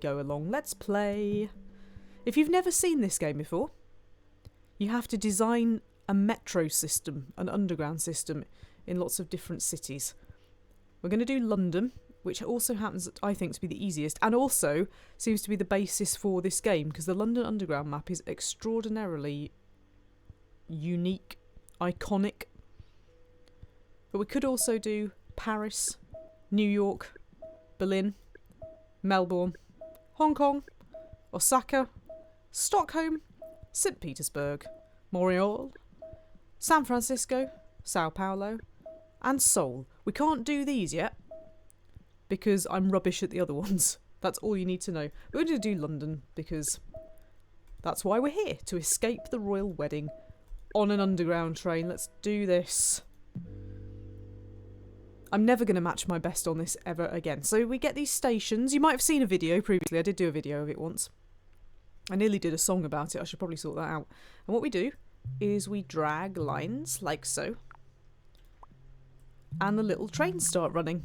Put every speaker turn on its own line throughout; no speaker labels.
go along. Let's play. If you've never seen this game before, you have to design a metro system, an underground system, in lots of different cities. We're going to do London, which also happens, I think, to be the easiest, and also seems to be the basis for this game, because the London Underground map is extraordinarily unique, iconic. But we could also do Paris, New York, Berlin, Melbourne, Hong Kong, Osaka, Stockholm, St. Petersburg, Montreal, San Francisco, Sao Paulo, and Seoul. We can't do these yet, because I'm rubbish at the other ones. That's all you need to know. We're going to do London, because that's why we're here, to escape the royal wedding on an underground train. Let's do this. I'm never going to match my best on this ever again. So we get these stations. You might have seen a video previously. I did do a video of it once. I nearly did a song about it. I should probably sort that out. And what we do is we drag lines like so. And the little trains start running.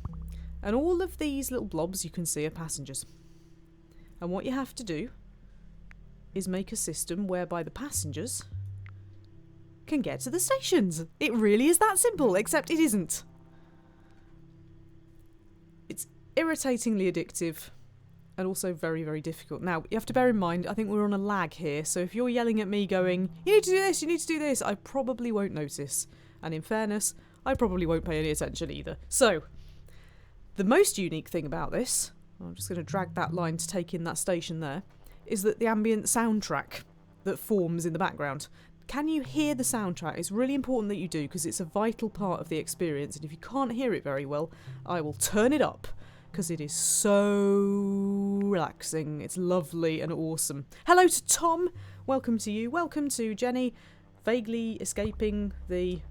And all of these little blobs you can see are passengers. And what you have to do is make a system whereby the passengers can get to the stations. It really is that simple, except it isn't. It's irritatingly addictive and also very, very difficult. Now, you have to bear in mind, I think we're on a lag here, so if you're yelling at me going, you need to do this, you need to do this, I probably won't notice. And in fairness, I probably won't pay any attention either. So, the most unique thing about this, I'm just going to drag that line to take in that station there, is that the ambient soundtrack that forms in the background. Can you hear the soundtrack? It's really important that you do, because it's a vital part of the experience, and if you can't hear it very well, I will turn it up, because it is so relaxing. It's lovely and awesome. Hello to Tom. Welcome to you. Welcome to Jenny, vaguely escaping the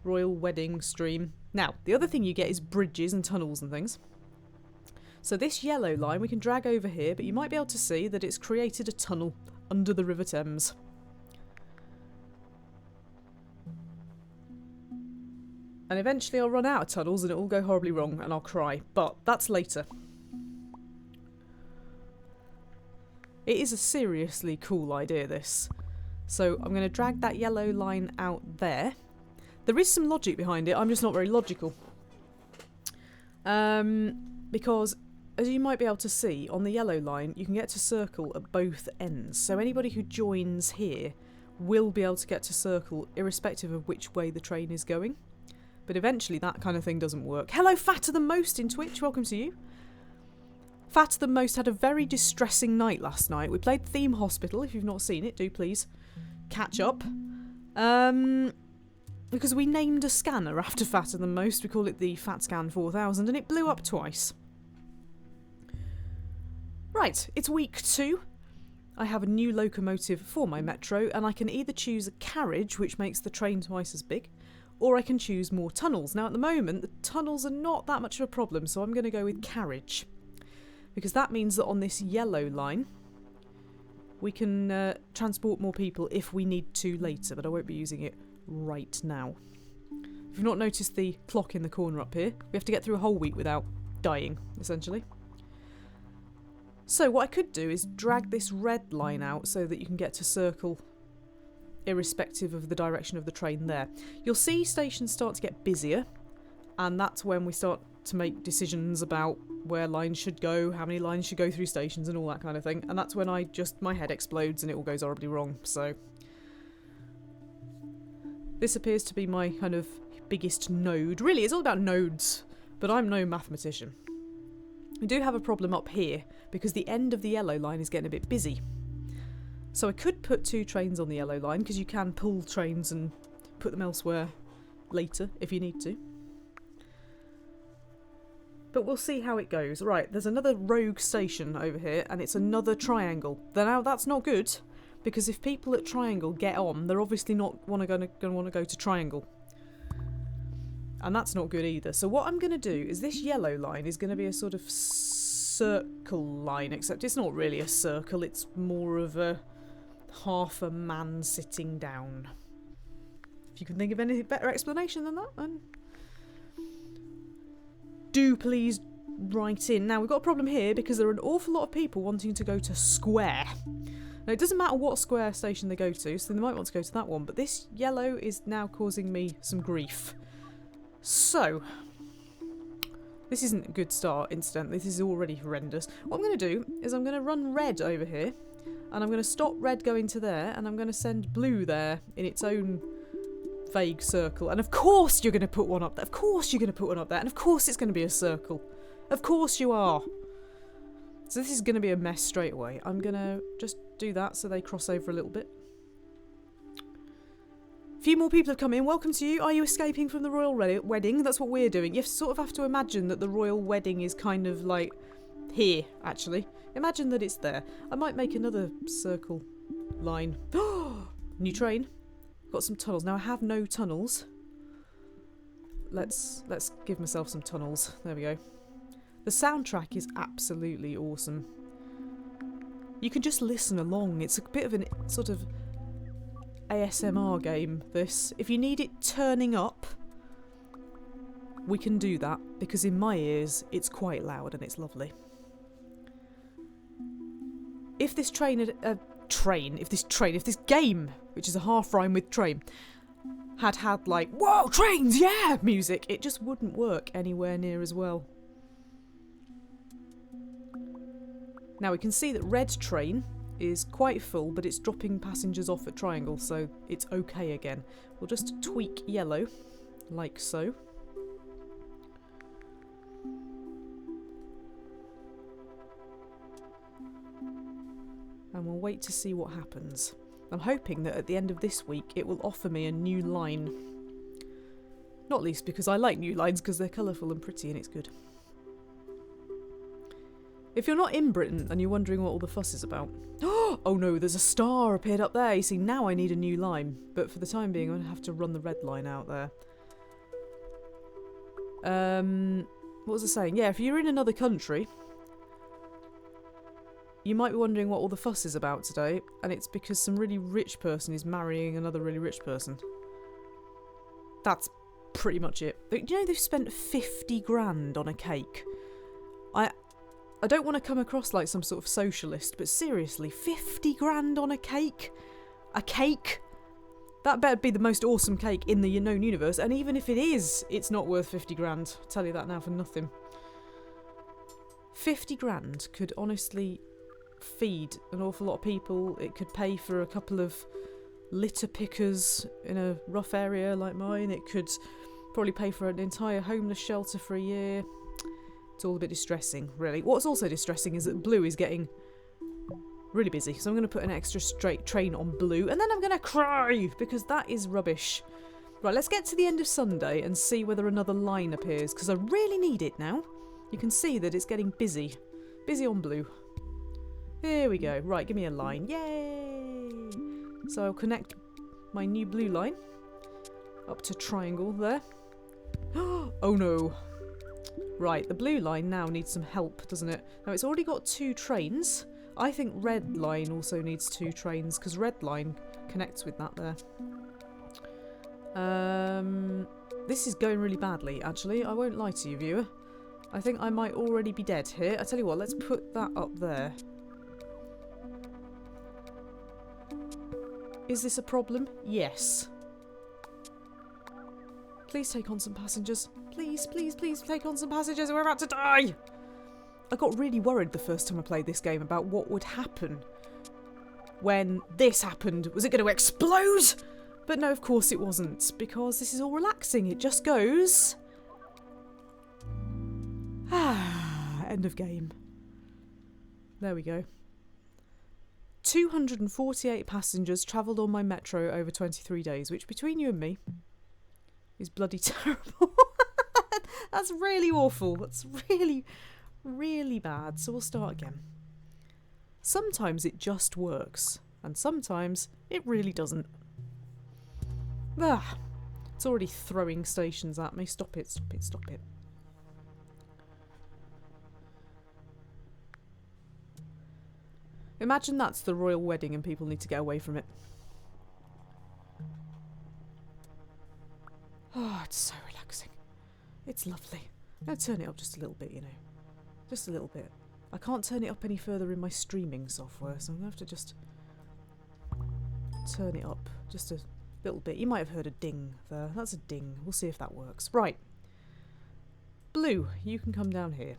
royal wedding stream. Now, the other thing you get is bridges and tunnels and things. So this yellow line we can drag over here, but you might be able to see that it's created a tunnel under the River Thames. And eventually I'll run out of tunnels and it will go horribly wrong and I'll cry. But that's later. It is a seriously cool idea, this. So I'm going to drag that yellow line out there. There is some logic behind it, I'm just not very logical. Because, as you might be able to see, on the yellow line, you can get to circle at both ends. So anybody who joins here will be able to get to circle, irrespective of which way the train is going. But eventually that kind of thing doesn't work. Hello, Fatter Than Most in Twitch, welcome to you. Fatter Than Most had a very distressing night last night. We played Theme Hospital. If you've not seen it, do please catch up. Because we named a scanner after Fatter Than Most. We call it the FatScan 4000 and it blew up twice. Right, it's week 2. I have a new locomotive for my metro and I can either choose a carriage, which makes the train twice as big, or I can choose more tunnels. Now at the moment, the tunnels are not that much of a problem, so I'm going to go with carriage. Because that means that on this yellow line, we can transport more people if we need to later, but I won't be using it right now. If you've not noticed the clock in the corner up here, we have to get through a whole week without dying, essentially. So what I could do is drag this red line out so that you can get to circle irrespective of the direction of the train there. You'll see stations start to get busier, and that's when we start to make decisions about where lines should go, how many lines should go through stations and all that kind of thing, and that's when my head explodes and it all goes horribly wrong. So this appears to be my kind of biggest node. Really, it's all about nodes, but I'm no mathematician. We do have a problem up here, because the end of the yellow line is getting a bit busy. So I could put 2 trains on the yellow line, because you can pull trains and put them elsewhere later if you need to. But we'll see how it goes. Right, there's another rogue station over here, and it's another triangle. Now that's not good, because if people at Triangle get on, they're obviously not going to want to go to Triangle. And that's not good either. So what I'm going to do is this yellow line is going to be a sort of circle line, except it's not really a circle, it's more of a half a man sitting down. If you can think of any better explanation than that, then do please right in. Now, we've got a problem here because there are an awful lot of people wanting to go to Square. Now, it doesn't matter what Square station they go to, so they might want to go to that one, but this yellow is now causing me some grief. So, this isn't a good start, incidentally. This is already horrendous. What I'm going to do is I'm going to run red over here, and I'm going to stop red going to there, and I'm going to send blue there in its own vague circle. And of course you're going to put one up there. Of course you're going to put one up there. And of course it's going to be a circle. Of course you are. So this is going to be a mess straight away. I'm going to just do that so they cross over a little bit. A few more people have come in. Welcome to you. Are you escaping from the royal wedding? That's what we're doing. You sort of have to imagine that the royal wedding is kind of like here, actually. Imagine that it's there. I might make another circle line. New train. Got some tunnels. Now I have no tunnels. Let's give myself some tunnels. There we go. The soundtrack is absolutely awesome. You can just listen along. It's a bit of an sort of ASMR game, this. If you need it turning up, we can do that, because in my ears it's quite loud and it's lovely. If this if this game, which is a half rhyme with train, had like, whoa, trains, yeah, music, it just wouldn't work anywhere near as well. Now we can see that red train is quite full, but it's dropping passengers off at Triangle, so it's okay again. We'll just tweak yellow, like so. And we'll wait to see what happens. I'm hoping that at the end of this week it will offer me a new line. Not least because I like new lines, because they're colourful and pretty and it's good. If you're not in Britain and you're wondering what all the fuss is about... Oh no, there's a star appeared up there. You see, now I need a new line. But for the time being, I'm going to have to run the red line out there. What was I saying? Yeah, if you're in another country, you might be wondering what all the fuss is about today. And it's because some really rich person is marrying another really rich person. That's pretty much it. Do you know they've spent 50 grand on a cake? I don't want to come across like some sort of socialist, but seriously, 50 grand on a cake? A cake? That better be the most awesome cake in the known universe, and even if it is, it's not worth 50 grand. I'll tell you that now for nothing. 50 grand could honestly feed an awful lot of people. It could pay for a couple of litter pickers in a rough area like mine. It could probably pay for an entire homeless shelter for a year. It's all a bit distressing, really. What's also distressing is that blue is getting really busy, so I'm going to put an extra straight train on blue, and then I'm going to cry, because that is rubbish. Right, let's get to the end of Sunday and see whether another line appears, because I really need it now. You can see that it's getting busy. Busy on blue. Here we go. Right, give me a line. Yay! So I'll connect my new blue line up to Triangle there. Oh no. Right, the blue line now needs some help, doesn't it? Now, it's already got 2 trains. I think red line also needs 2 trains, because red line connects with that there. This is going really badly, actually. I won't lie to you, viewer. I think I might already be dead here. I tell you what, let's put that up there. Is this a problem? Yes. Please take on some passengers. Please, please, please take on some passengers. We're about to die. I got really worried the first time I played this game about what would happen when this happened. Was it going to explode? But no, of course it wasn't, because this is all relaxing. It just goes... end of game. There we go. 248 passengers travelled on my metro over 23 days, which between you and me is bloody terrible. That's really awful. That's really, really bad. So we'll start again. Sometimes it just works, and sometimes it really doesn't. It's already throwing stations at me. Stop it, stop it, stop it. Imagine that's the royal wedding and people need to get away from it. Oh, it's so relaxing. It's lovely. I'm going to turn it up just a little bit, you know. Just a little bit. I can't turn it up any further in my streaming software, so I'm going to have to just turn it up just a little bit. You might have heard a ding there. That's a ding. We'll see if that works. Right. Blue, you can come down here.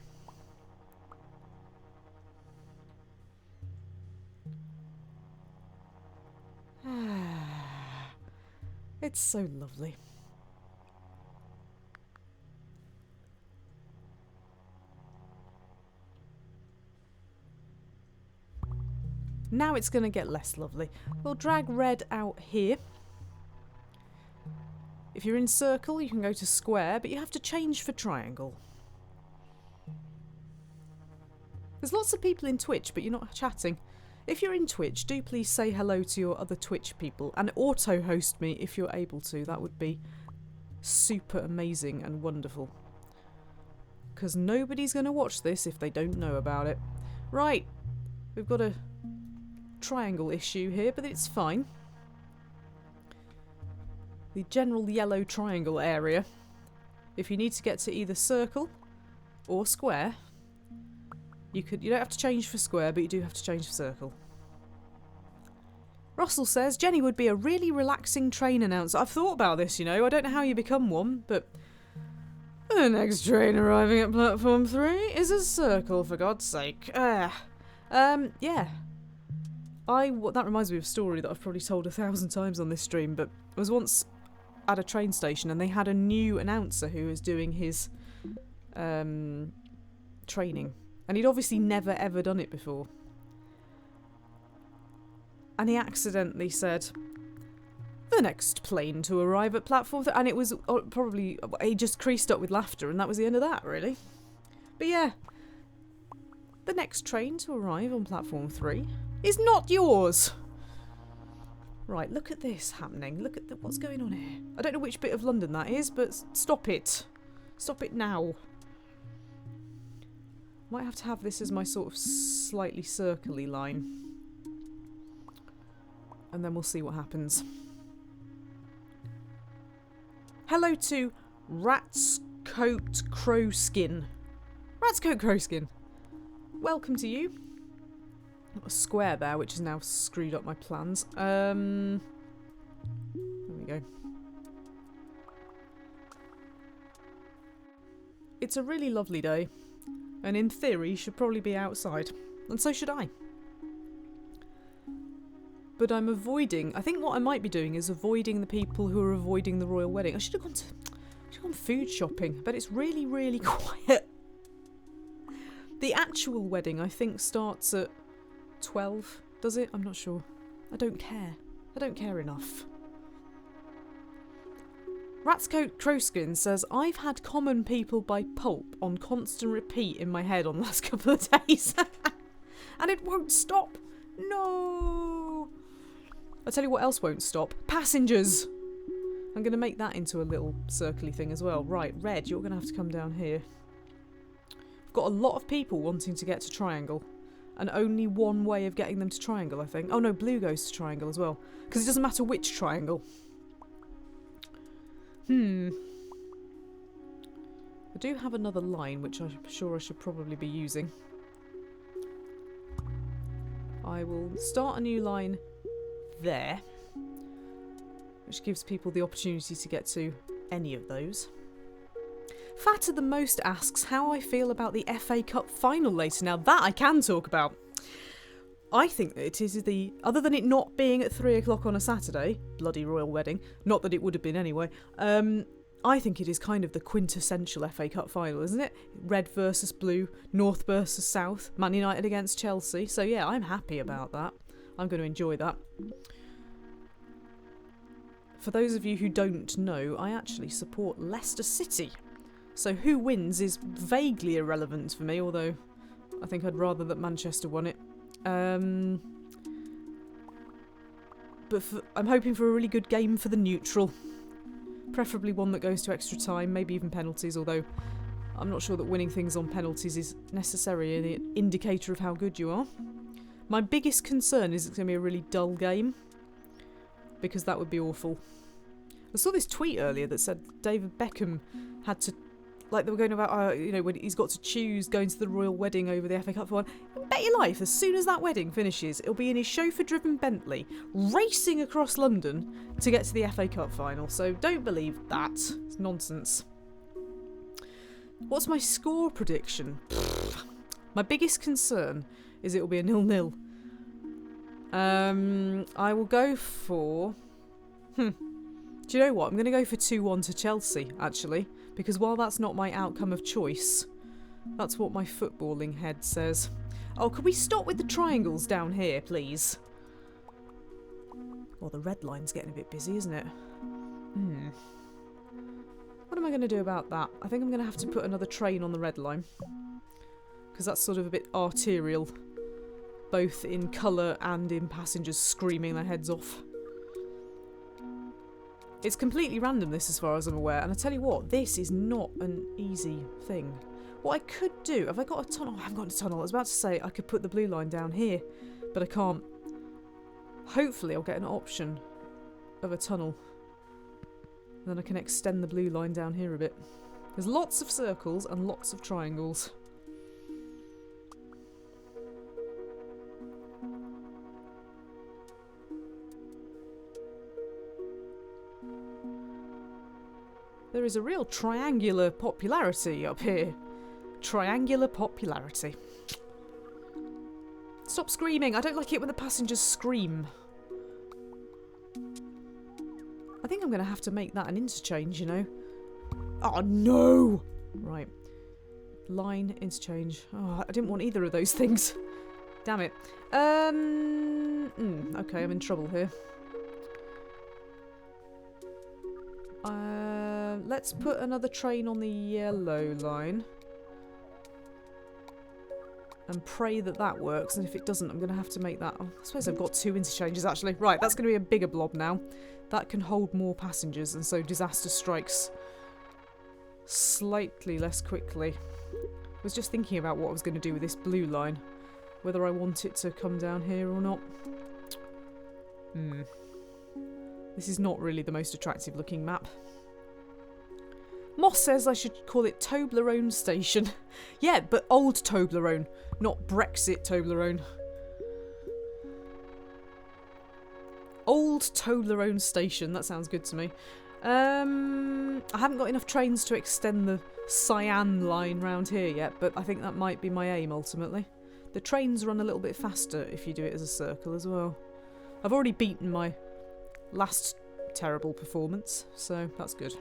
It's so lovely. Now it's going to get less lovely. We'll drag red out here. If you're in circle, you can go to square, but you have to change for triangle. There's lots of people in Twitch, but you're not chatting. If you're in Twitch, do please say hello to your other Twitch people and auto-host me if you're able to. That would be super amazing and wonderful. Because nobody's going to watch this if they don't know about it. Right, we've got a triangle issue here, but it's fine. The general yellow triangle area. If you need to get to either circle or square, you don't have to change for square, but you do have to change for circle. Russell says, Jenny would be a really relaxing train announcer. I've thought about this, you know. I don't know how you become one, but the next train arriving at platform 3 is a circle, for God's sake. Yeah. That reminds me of a story that I've probably told 1,000 times on this stream, but I was once at a train station and they had a new announcer who was doing his training. And he'd obviously never ever done it before. And he accidentally said, the next plane to arrive at platform 3. And it was probably, he just creased up with laughter and that was the end of that, really. But yeah, the next train to arrive on platform 3 is not yours. Right, look at this happening. Look at what's going on here. I don't know which bit of London that is, but stop it. Stop it now. Might have to have this as my sort of slightly circle-y line. And then we'll see what happens. Hello to Rat's Coat Crowskin. Rat's Coat Crowskin. Welcome to you. Got a square there, which has now screwed up my plans. There we go. It's a really lovely day. And in theory, should probably be outside. And so should I. But I'm avoiding... I think what I might be doing is avoiding the people who are avoiding the royal wedding. I should have gone food shopping. But it's really, really quiet. The actual wedding, I think, starts at 12. Does it? I'm not sure. I don't care. I don't care enough. Ratscoat Crowskin says, I've had Common People by Pulp on constant repeat in my head on the last couple of days. And it won't stop. No. I'll tell you what else won't stop. Passengers. I'm going to make that into a little circly thing as well. Right, Red, you're going to have to come down here. I've got a lot of people wanting to get to Triangle. And only one way of getting them to Triangle, I think. Oh no, Blue goes to Triangle as well. Because it doesn't matter which Triangle. I do have another line, which I'm sure I should probably be using. I will start a new line there, which gives people the opportunity to get to any of those. Fatter Than Most asks how I feel about the FA Cup final later. Now that I can talk about. I think that it is other than it not being at 3 o'clock on a Saturday, bloody royal wedding, not that it would have been anyway, I think it is kind of the quintessential FA Cup final, isn't it? Red versus blue, North versus South, Man United against Chelsea. So yeah, I'm happy about that. I'm going to enjoy that. For those of you who don't know, I actually support Leicester City. So who wins is vaguely irrelevant for me, although I think I'd rather that Manchester won it. But I'm hoping for a really good game for the neutral. Preferably one that goes to extra time, maybe even penalties, although I'm not sure that winning things on penalties is necessarily an indicator of how good you are. My biggest concern is it's going to be a really dull game, because that would be awful. I saw this tweet earlier that said David Beckham had to like they were going about, you know, when he's got to choose going to the royal wedding over the FA Cup one. Bet your life, as soon as that wedding finishes, it'll be in his chauffeur-driven Bentley, racing across London to get to the FA Cup final. So don't believe that. It's nonsense. What's my score prediction? My biggest concern is it'll be a 0-0. I will go for... Do you know what? I'm going to go for 2-1 to Chelsea, actually. Because while that's not my outcome of choice, that's what my footballing head says. Oh, could we stop with the triangles down here, please? Well, the red line's getting a bit busy, isn't it? What am I going to do about that? I think I'm going to have to put another train on the red line. Because that's sort of a bit arterial. Both in colour and in passengers screaming their heads off. It's completely random, this, as far as I'm aware. And I tell you what, this is not an easy thing. What I could do... Have I got a tunnel? Oh, I haven't got a tunnel. I was about to say I could put the blue line down here. But I can't. Hopefully I'll get an option of a tunnel. Then I can extend the blue line down here a bit. There's lots of circles and lots of triangles. There is a real triangular popularity up here. Triangular popularity. Stop screaming. I don't like it when the passengers scream. I think I'm going to have to make that an interchange, you know. Oh, no! Right. Line, interchange. Oh, I didn't want either of those things. Damn it. Okay, I'm in trouble here. Let's put another train on the yellow line. And pray that that works. And if it doesn't, I'm going to have to make that... Oh, I suppose I've got 2 interchanges, actually. Right, that's going to be a bigger blob now. That can hold more passengers. And so disaster strikes slightly less quickly. I was just thinking about what I was going to do with this blue line. Whether I want it to come down here or not. This is not really the most attractive looking map. Moss says I should call it Toblerone Station. Yeah, but old Toblerone, not Brexit Toblerone. Old Toblerone Station, that sounds good to me. I haven't got enough trains to extend the cyan line round here yet, but I think that might be my aim ultimately. The trains run a little bit faster if you do it as a circle as well. I've already beaten my last terrible performance, so that's good.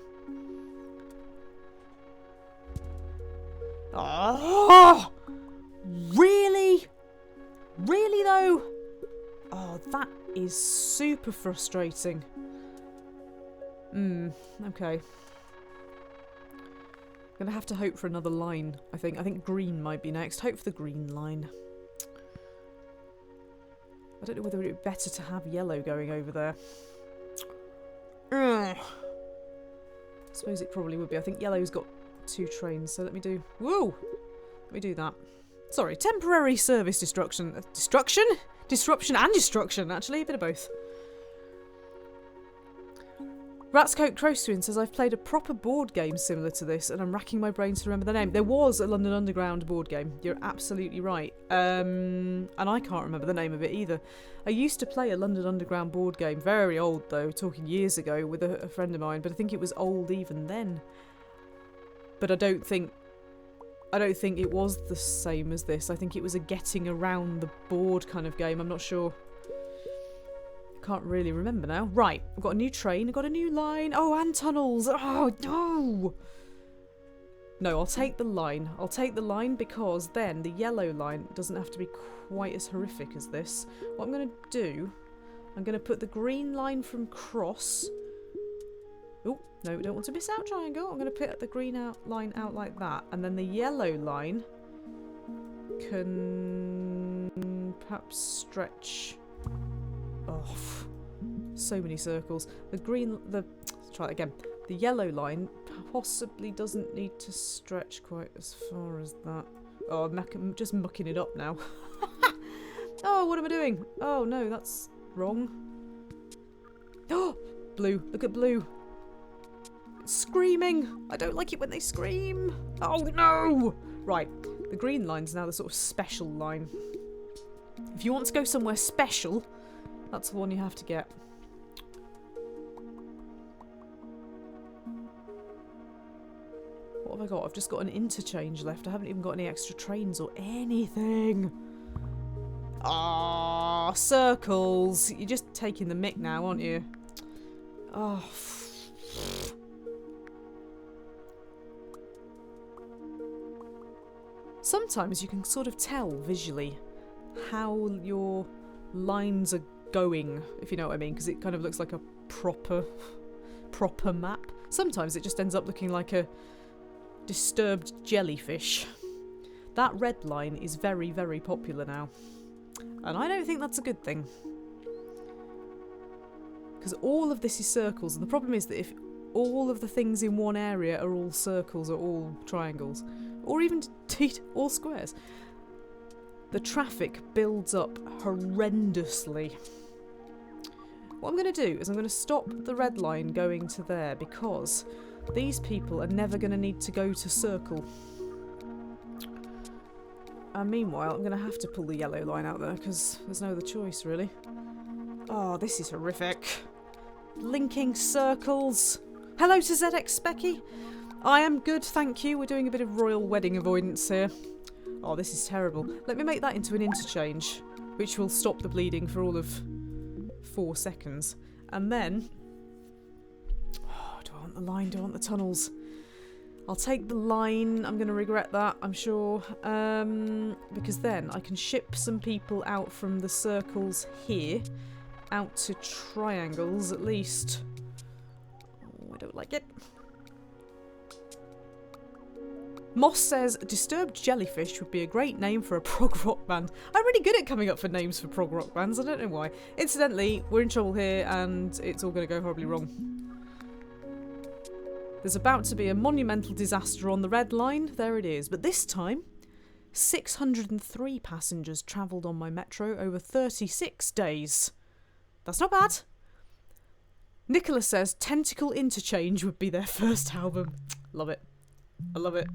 Oh! Really? Really though? Oh, that is super frustrating. Okay. I'm gonna have to hope for another line, I think. I think green might be next. Hope for the green line. I don't know whether it would be better to have yellow going over there. I suppose it probably would be. I think yellow's got 2 trains, so let me do... Whoa! Let me do that. Sorry, temporary service destruction. Destruction? Disruption and destruction, actually. A bit of both. Ratscoke Crowstwin says, I've played a proper board game similar to this, and I'm racking my brains to remember the name. There was a London Underground board game. You're absolutely right. And I can't remember the name of it either. I used to play a London Underground board game, very old though, talking years ago, with a friend of mine, but I think it was old even then. But I don't think it was the same as this. I think it was a getting around the board kind of game. I'm not sure. Can't really remember now. Right, I've got a new train, I've got a new line. Oh, and tunnels. Oh, no. No, I'll take the line. I'll take the line because then the yellow line doesn't have to be quite as horrific as this. What I'm going to do, I'm going to put the green line from cross. Oh, no, we don't want to miss out triangle. I'm going to put the green line out like that. And then the yellow line can perhaps stretch... Oh, so many circles. Let's try it again. The yellow line possibly doesn't need to stretch quite as far as that. Oh, I'm just mucking it up now. Oh, what am I doing? Oh no, that's wrong. Oh, blue. Look at blue. It's screaming. I don't like it when they scream. Oh no! Right, the green line's now the sort of special line. If you want to go somewhere special, that's the one you have to get. What have I got? I've just got an interchange left. I haven't even got any extra trains or anything. Ah, circles. You're just taking the mick now, aren't you? Oh. Sometimes you can sort of tell visually how your lines are going, if you know what I mean, because it kind of looks like a proper map. Sometimes it just ends up looking like a disturbed jellyfish. That red line is very, very popular now. And I don't think that's a good thing. Because all of this is circles, and the problem is that if all of the things in one area are all circles or all triangles, or even indeed all squares, the traffic builds up horrendously. What I'm going to do is I'm going to stop the red line going to there, because these people are never going to need to go to circle. And meanwhile, I'm going to have to pull the yellow line out there, because there's no other choice, really. Oh, this is horrific. Linking circles. Hello to ZX Specky. I am good, thank you. We're doing a bit of royal wedding avoidance here. Oh, this is terrible. Let me make that into an interchange, which will stop the bleeding for all of 4 seconds. And then... oh, do I want the line? Do I want the tunnels? I'll take the line. I'm going to regret that, I'm sure. Because then I can ship some people out from the circles here out to triangles, at least. Oh, I don't like it. Moss says, Disturbed Jellyfish would be a great name for a prog rock band. I'm really good at coming up for names for prog rock bands, I don't know why. Incidentally, we're in trouble here and it's all going to go horribly wrong. There's about to be a monumental disaster on the red line. There it is. But this time, 603 passengers travelled on my metro over 36 days. That's not bad. Nicola says Tentacle Interchange would be their first album. Love it. I love it.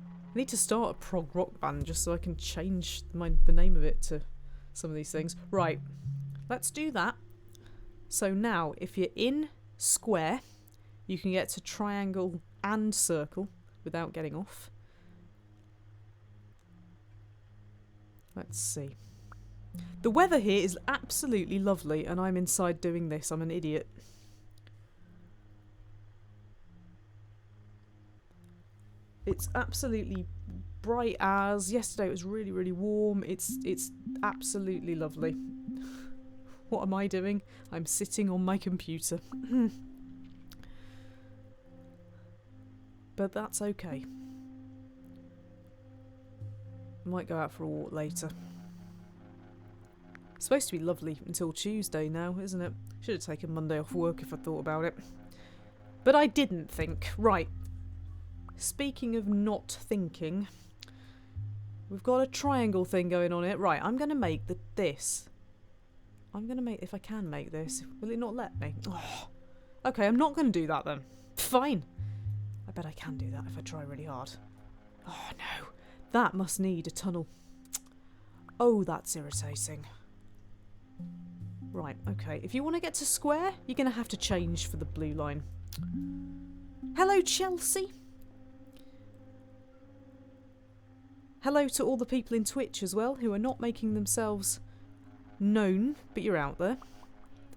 I need to start a prog rock band just so I can change the name of it to some of these things. Right, let's do that. So now, if you're in square, you can get to triangle and circle without getting off. Let's see. The weather here is absolutely lovely, and I'm inside doing this. I'm an idiot. It's absolutely bright as. Yesterday it was really, really warm. It's absolutely lovely. What am I doing? I'm sitting on my computer. But that's okay. I might go out for a walk later. It's supposed to be lovely until Tuesday now, isn't it? Should have taken Monday off work if I thought about it. But I didn't think. Right. Speaking of not thinking, we've got a triangle thing going on here. Right, I'm going to make this. I'm going to make... if I can make this. Will it not let me? Oh. Okay, I'm not going to do that then. Fine. I bet I can do that if I try really hard. Oh no. That must need a tunnel. Oh, that's irritating. Right, okay. If you want to get to square, you're going to have to change for the blue line. Hello, Chelsea. Hello to all the people in Twitch as well who are not making themselves known, but you're out there.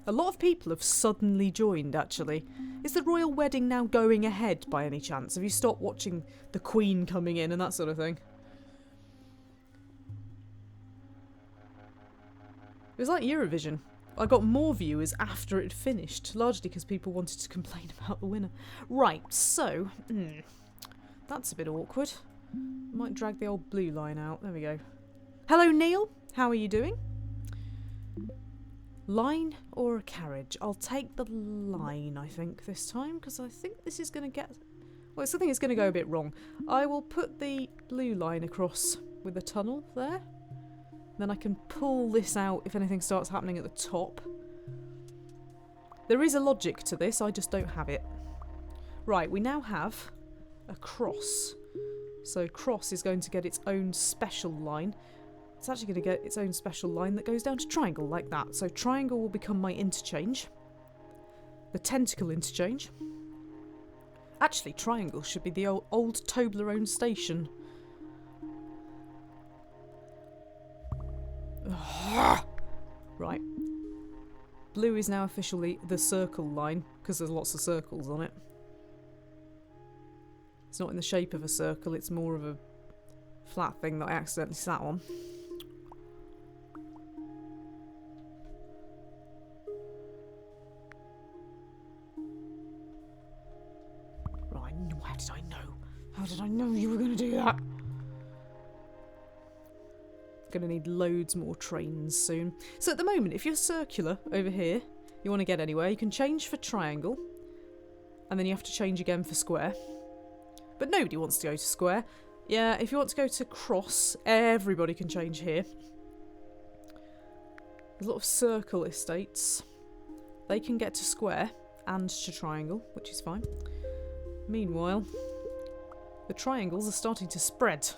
A lot of people have suddenly joined, actually. Is the royal wedding now going ahead by any chance? Have you stopped watching the Queen coming in and that sort of thing? It was like Eurovision. I got more viewers after it finished, largely because people wanted to complain about the winner. Right, so... that's a bit awkward. Might drag the old blue line out. There we go. Hello, Neil. How are you doing? Line or a carriage? I'll take the line, I think, this time, because I think this is going to get... well, I think it's going to go a bit wrong. I will put the blue line across with a tunnel there. Then I can pull this out if anything starts happening at the top. There is a logic to this, I just don't have it. Right, we now have a cross. So cross is going to get its own special line. It's actually going to get its own special line that goes down to triangle, like that. So triangle will become my interchange. The tentacle interchange. Actually, triangle should be the old Toblerone station. Right. Blue is now officially the circle line, because there's lots of circles on it. It's not in the shape of a circle, it's more of a flat thing that I accidentally sat on. Right, how did I know? How did I know you were going to do that? Going to need loads more trains soon. So at the moment, if you're circular over here, you want to get anywhere, you can change for triangle, and then you have to change again for square. But nobody wants to go to square. Yeah, if you want to go to cross, everybody can change here. There's a lot of circle estates. They can get to square and to triangle, which is fine. Meanwhile, the triangles are starting to spread.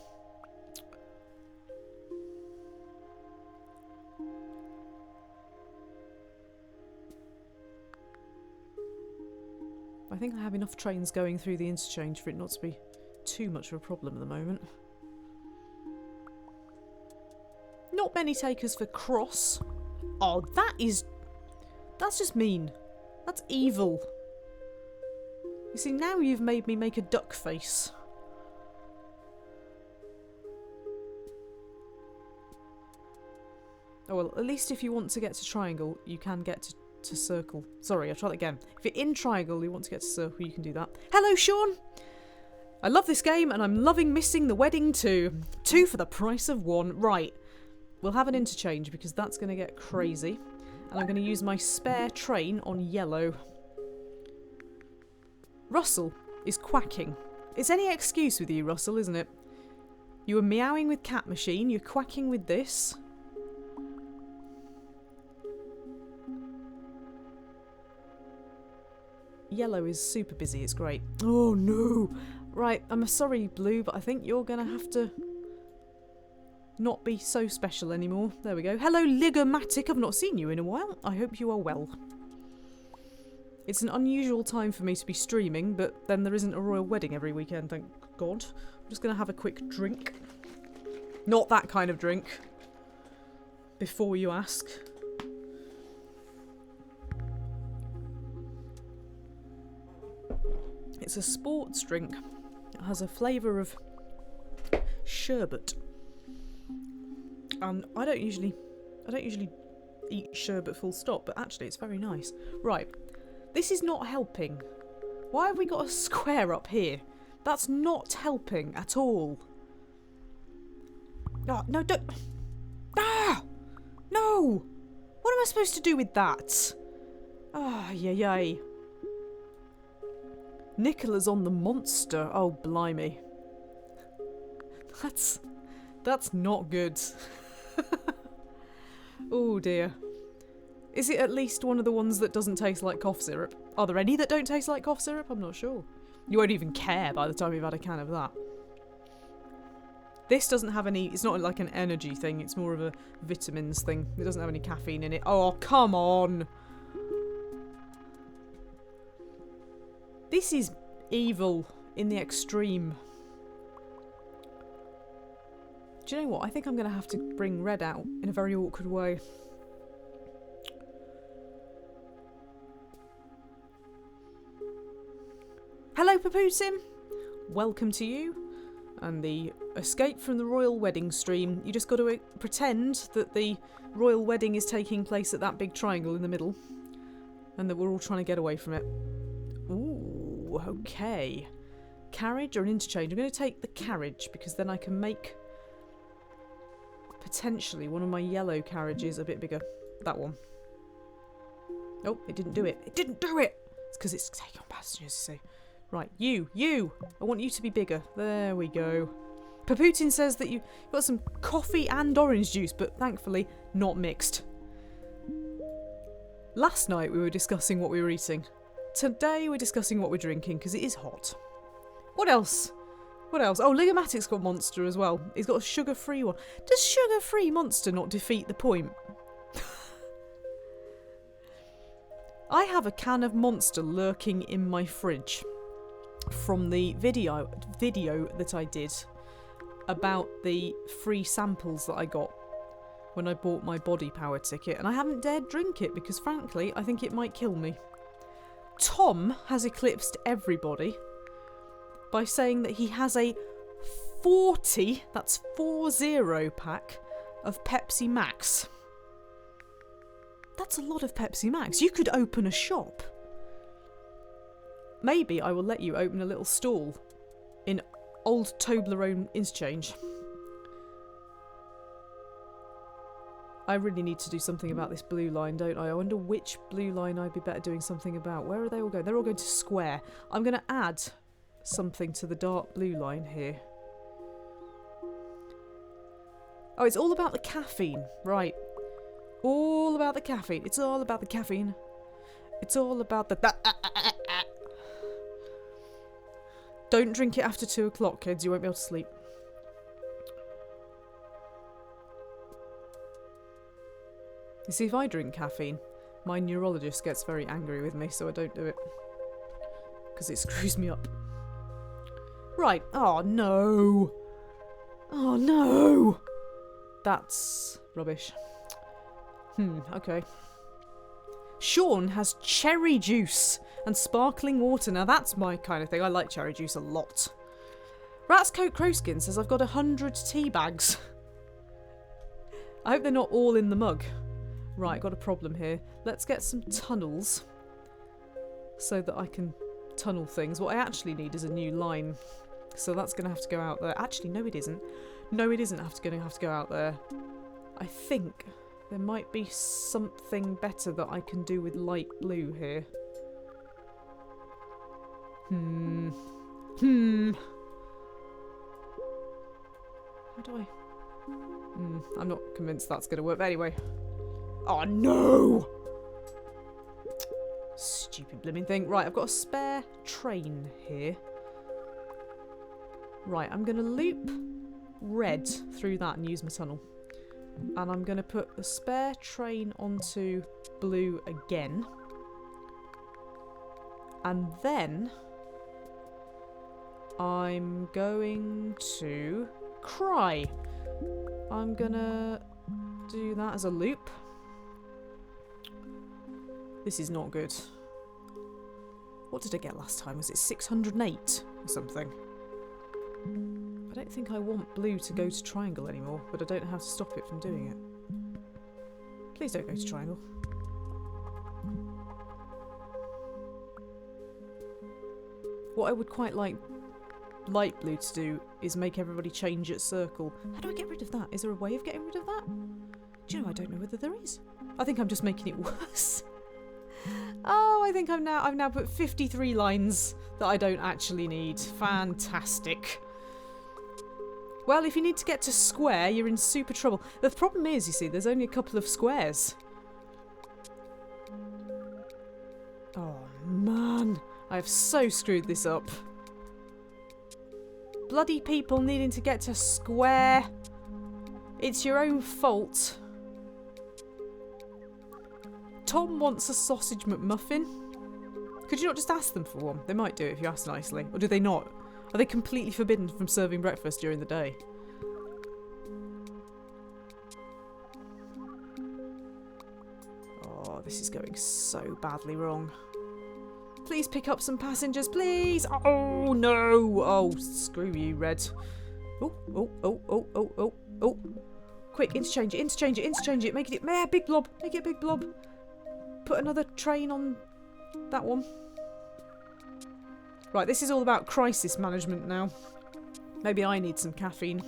I think I have enough trains going through the interchange for it not to be too much of a problem at the moment. Not many takers for cross. Oh, that's just mean. That's evil. You see, now you've made me make a duck face. Oh well, at least if you want to get to triangle, you can get to circle. Sorry, I'll try that again. If you're in triangle, you want to get to circle, you can do that. Hello, Sean! I love this game, and I'm loving missing the wedding too. 2 for the price of 1. Right, we'll have an interchange, because that's going to get crazy. And I'm going to use my spare train on yellow. Russell is quacking. It's any excuse with you, Russell, isn't it? You were meowing with Cat Machine, you're quacking with this. Yellow is super busy, it's great. Oh no! Right, I'm sorry, Blue, but I think you're going to have to not be so special anymore. There we go. Hello, Ligomatic. I've not seen you in a while. I hope you are well. It's an unusual time for me to be streaming, but then there isn't a royal wedding every weekend, thank God. I'm just going to have a quick drink. Not that kind of drink. Before you ask. It's a sports drink. It has a flavour of sherbet. And I don't usually eat sherbet full stop, but actually it's very nice. Right, this is not helping. Why have we got a square up here? That's not helping at all. Oh, no, don't. Ah! No! What am I supposed to do with that? Ah, yay. Nicola's on the monster. Oh, blimey. That's not good. Oh dear. Is it at least one of the ones that doesn't taste like cough syrup? Are there any that don't taste like cough syrup? I'm not sure. You won't even care by the time you've had a can of that. This doesn't have any, it's not like an energy thing, it's more of a vitamins thing. It doesn't have any caffeine in it. Oh, come on! This is evil in the extreme. Do you know what? I think I'm going to have to bring red out in a very awkward way. Hello, POUPON! Welcome to you. And the escape from the royal wedding stream. You just got to pretend that the royal wedding is taking place at that big triangle in the middle. And that we're all trying to get away from it. Ooh, okay. Carriage or an interchange? I'm going to take the carriage because then I can make potentially one of my yellow carriages a bit bigger. That one. Oh, it didn't do it. It didn't do it! It's because it's taking on passengers, you see. Right, you! I want you to be bigger. There we go. POUPON says that you've got some coffee and orange juice, but thankfully not mixed. Last night we were discussing what we were eating. Today we're discussing what we're drinking, because it is hot. What else? What else? Oh, Ligomatic's got Monster as well. He's got a sugar-free one. Does sugar-free Monster not defeat the point? I have a can of Monster lurking in my fridge from the video that I did about the free samples that I got when I bought my Body Power ticket, and I haven't dared drink it because, frankly, I think it might kill me. Tom has eclipsed everybody by saying that he has a 40, that's 40 pack of Pepsi Max. That's a lot of Pepsi Max. You could open a shop. Maybe I will let you open a little stall in Old Toblerone Interchange. I really need to do something about this blue line, don't I? I wonder which blue line I'd be better doing something about. Where are they all going? They're all going to square. I'm going to add something to the dark blue line here. Oh, it's all about the caffeine. Right. All about the caffeine. It's all about the caffeine. It's all about the... Don't drink it after 2 o'clock, kids. You won't be able to sleep. You see, if I drink caffeine, my neurologist gets very angry with me, so I don't do it. Because it screws me up. Right. Oh, no. Oh, no. That's rubbish. Okay. Sean has cherry juice and sparkling water. Now, that's my kind of thing. I like cherry juice a lot. Rat's Coat Crowskin says I've got 100 tea bags. I hope they're not all in the mug. Right, got a problem here. Let's get some tunnels so that I can tunnel things. What I actually need is a new line. So that's going to have to go out there. Actually, no it isn't. No it isn't going to have to go out there. I think there might be something better that I can do with light blue here. How do I... I'm not convinced that's going to work. But anyway... Oh, no! Stupid blimmin' thing. Right, I've got a spare train here. Right, I'm going to loop red through that and use my tunnel. And I'm going to put the spare train onto blue again. And then I'm going to cry. I'm going to do that as a loop. This is not good. What did I get last time? Was it 608 or something? I don't think I want blue to go to triangle anymore, but I don't know how to stop it from doing it. Please don't go to triangle. What I would quite like light blue to do is make everybody change at circle. How do I get rid of that? Is there a way of getting rid of that? Do you know, I don't know whether there is. I think I'm just making it worse. Oh, I think I've now put 53 lines that I don't actually need. Fantastic. Well, if you need to get to square, you're in super trouble. The problem is, you see, there's only a couple of squares. Oh, man. I have so screwed this up. Bloody people needing to get to square. It's your own fault. Tom wants a sausage McMuffin. Could you not just ask them for one? They might do it if you ask nicely. Or do they not? Are they completely forbidden from serving breakfast during the day? Oh, this is going so badly wrong. Please pick up some passengers, please! Oh, no! Oh, screw you, Red. Oh. Quick, interchange it. Make it a big blob. Make it a big blob. Put another train on that one. Right, this is all about crisis management now. Maybe I need some caffeine.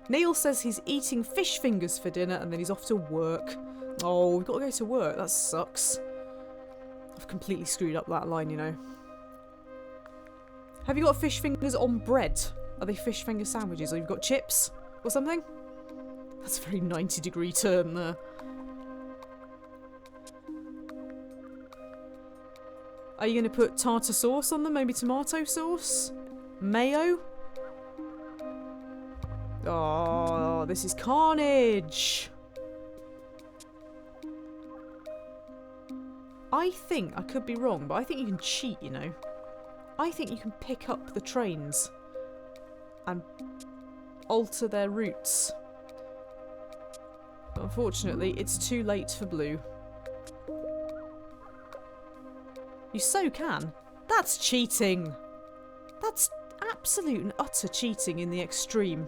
Neil says he's eating fish fingers for dinner and then he's off to work. Oh, we've got to go to work. That sucks. I've completely screwed up that line, you know. Have you got fish fingers on bread? Are they fish finger sandwiches? Or you've got chips or something? That's a very 90-degree turn there. Are you going to put tartar sauce on them? Maybe tomato sauce? Mayo? Oh, this is carnage. I think, I could be wrong, but I think you can cheat, you know. I think you can pick up the trains and alter their routes. But unfortunately, it's too late for blue. You so can. That's cheating. That's absolute and utter cheating in the extreme.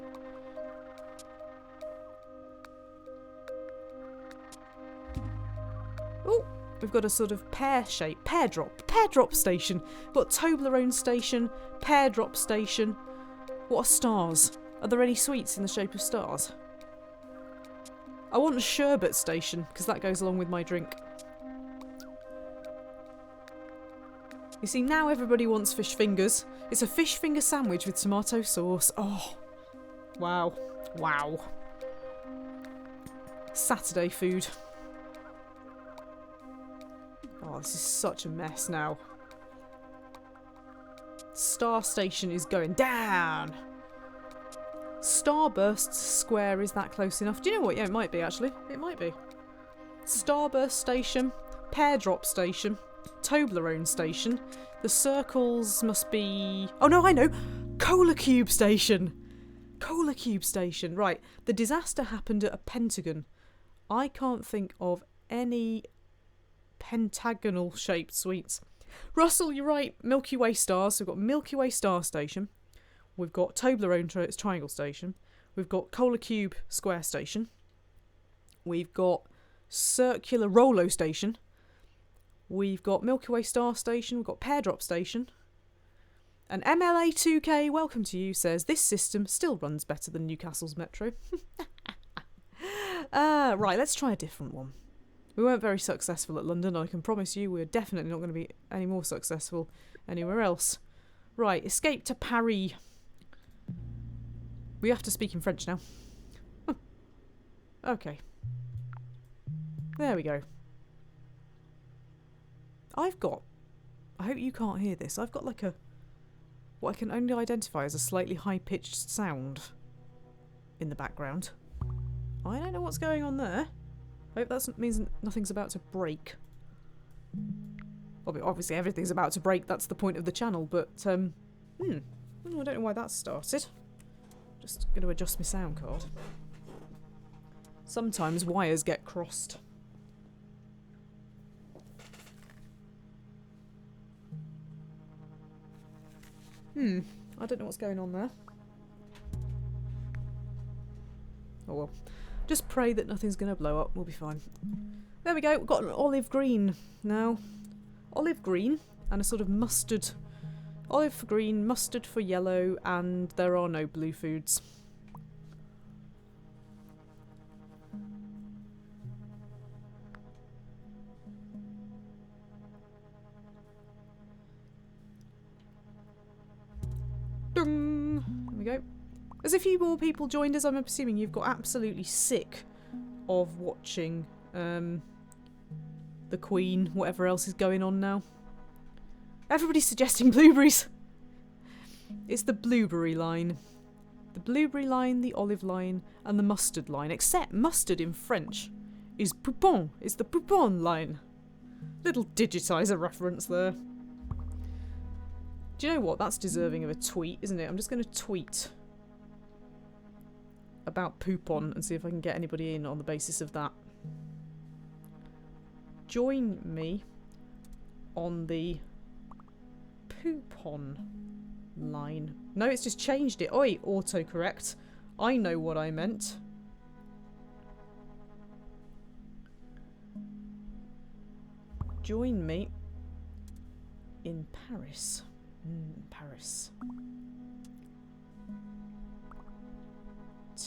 Oh, we've got a sort of pear drop station. We've got Toblerone station, pear drop station. What are stars? Are there any sweets in the shape of stars? I want a sherbet station, because that goes along with my drink. You see, now everybody wants fish fingers. It's a fish finger sandwich with tomato sauce. Oh, wow. Wow. Saturday food. Oh, this is such a mess now. Star Station is going down. Starburst Square, is that close enough? Do you know what? Yeah, it might be actually. It might be. Starburst Station, Pear Drop Station, Toblerone Station. The circles must be... Oh no, I know! Cola Cube Station! Cola Cube Station. Right, the disaster happened at a pentagon. I can't think of any pentagonal shaped sweets. Russell, you're right. Milky Way stars. So we've got Milky Way Star Station. We've got Toblerone Triangle Station. We've got Cola Cube Square Station. We've got Circular Rolo Station. We've got Milky Way Star Station. We've got Pear Drop Station. And MLA2K, welcome to you, says, this system still runs better than Newcastle's Metro. Right, let's try a different one. We weren't very successful at London. I can promise you we're definitely not going to be any more successful anywhere else. Right, escape to Paris. We have to speak in French now. Okay. There we go. I hope you can't hear this. I've got like what I can only identify as a slightly high-pitched sound in the background. I don't know what's going on there. I hope that means nothing's about to break. Obviously everything's about to break, that's the point of the channel, but, I don't know why that started. Just going to adjust my sound card. Sometimes wires get crossed. I don't know what's going on there. Oh well. Just pray that nothing's going to blow up. We'll be fine. There we go. We've got an olive green now. Olive green and a sort of mustard. Olive for green, mustard for yellow, and there are no blue foods. Ding! There we go. There's a few more people joined us. I'm assuming you've got absolutely sick of watching the Queen, whatever else is going on now. Everybody's suggesting blueberries. It's the blueberry line. The blueberry line, the olive line, and the mustard line. Except mustard in French is POUPON. It's the POUPON line. Little digitizer reference there. Do you know what? That's deserving of a tweet, isn't it? I'm just going to tweet about POUPON and see if I can get anybody in on the basis of that. Join me on the POUPON line. No, it's just changed it. Oi, autocorrect. I know what I meant. Join me in Paris. Paris.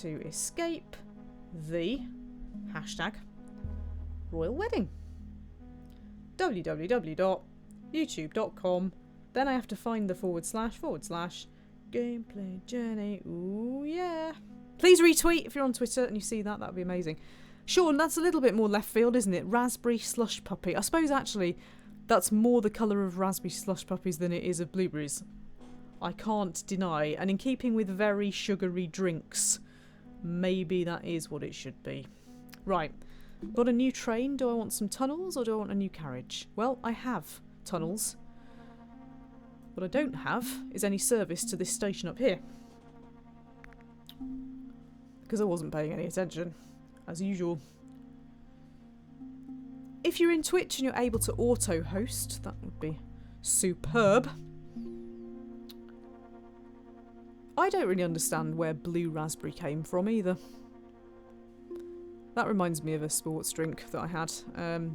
To escape the hashtag royal wedding. www.youtube.com. Then I have to find the / gameplay journey. Ooh yeah. Please retweet if you're on Twitter and you see that. That would be amazing. Sean, that's a little bit more left field, isn't it? Raspberry slush puppy. I suppose actually That's more the colour of raspberry slush puppies than it is of blueberries. I can't deny. And in keeping with very sugary drinks, maybe that is what it should be. Right. Got a new train. Do I want some tunnels or do I want a new carriage? Well, I have tunnels. What I don't have is any service to this station up here. Because I wasn't paying any attention, as usual. If you're in Twitch and you're able to auto-host, that would be superb. I don't really understand where blue raspberry came from either. That reminds me of a sports drink that I had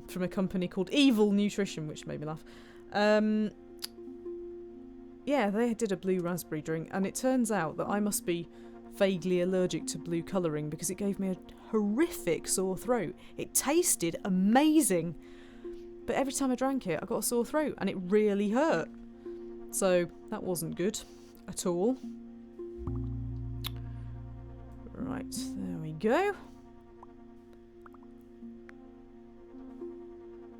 from a company called Evil Nutrition, which made me laugh. Yeah, they did a blue raspberry drink, and it turns out that I must be vaguely allergic to blue colouring because it gave me a horrific sore throat. It tasted amazing, but every time I drank it, I got a sore throat, and it really hurt. So that wasn't good at all. Right, there we go.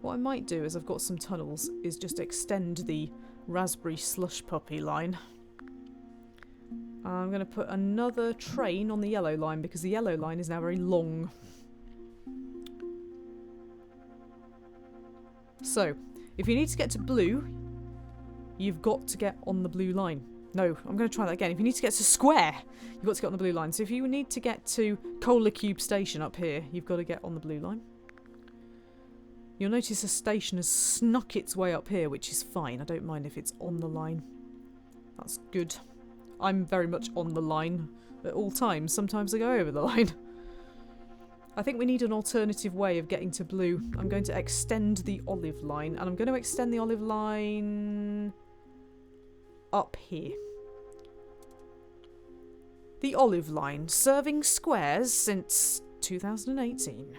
What I might do is I've got some tunnels, is just extend the raspberry slush puppy line. I'm going to put another train on the yellow line because the yellow line is now very long. So, if you need to get to blue, you've got to get on the blue line. No, I'm going to try that again. If you need to get to square, you've got to get on the blue line. So if you need to get to Cola Cube Station up here, you've got to get on the blue line. You'll notice a station has snuck its way up here, which is fine. I don't mind if it's on the line. That's good. I'm very much on the line at all times. Sometimes I go over the line. I think we need an alternative way of getting to blue. I'm going to extend the olive line, and I'm going to extend the olive line up here. The olive line, serving squares since 2018.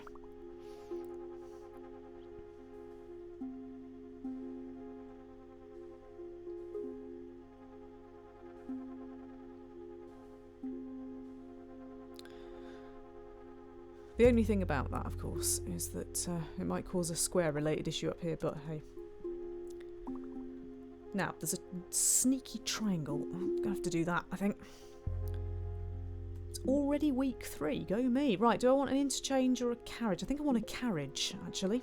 The only thing about that, of course, is that it might cause a square-related issue up here, but hey. Now, there's a sneaky triangle. I'm going to have to do that, I think. It's already week 3. Go me. Right, do I want an interchange or a carriage? I think I want a carriage, actually.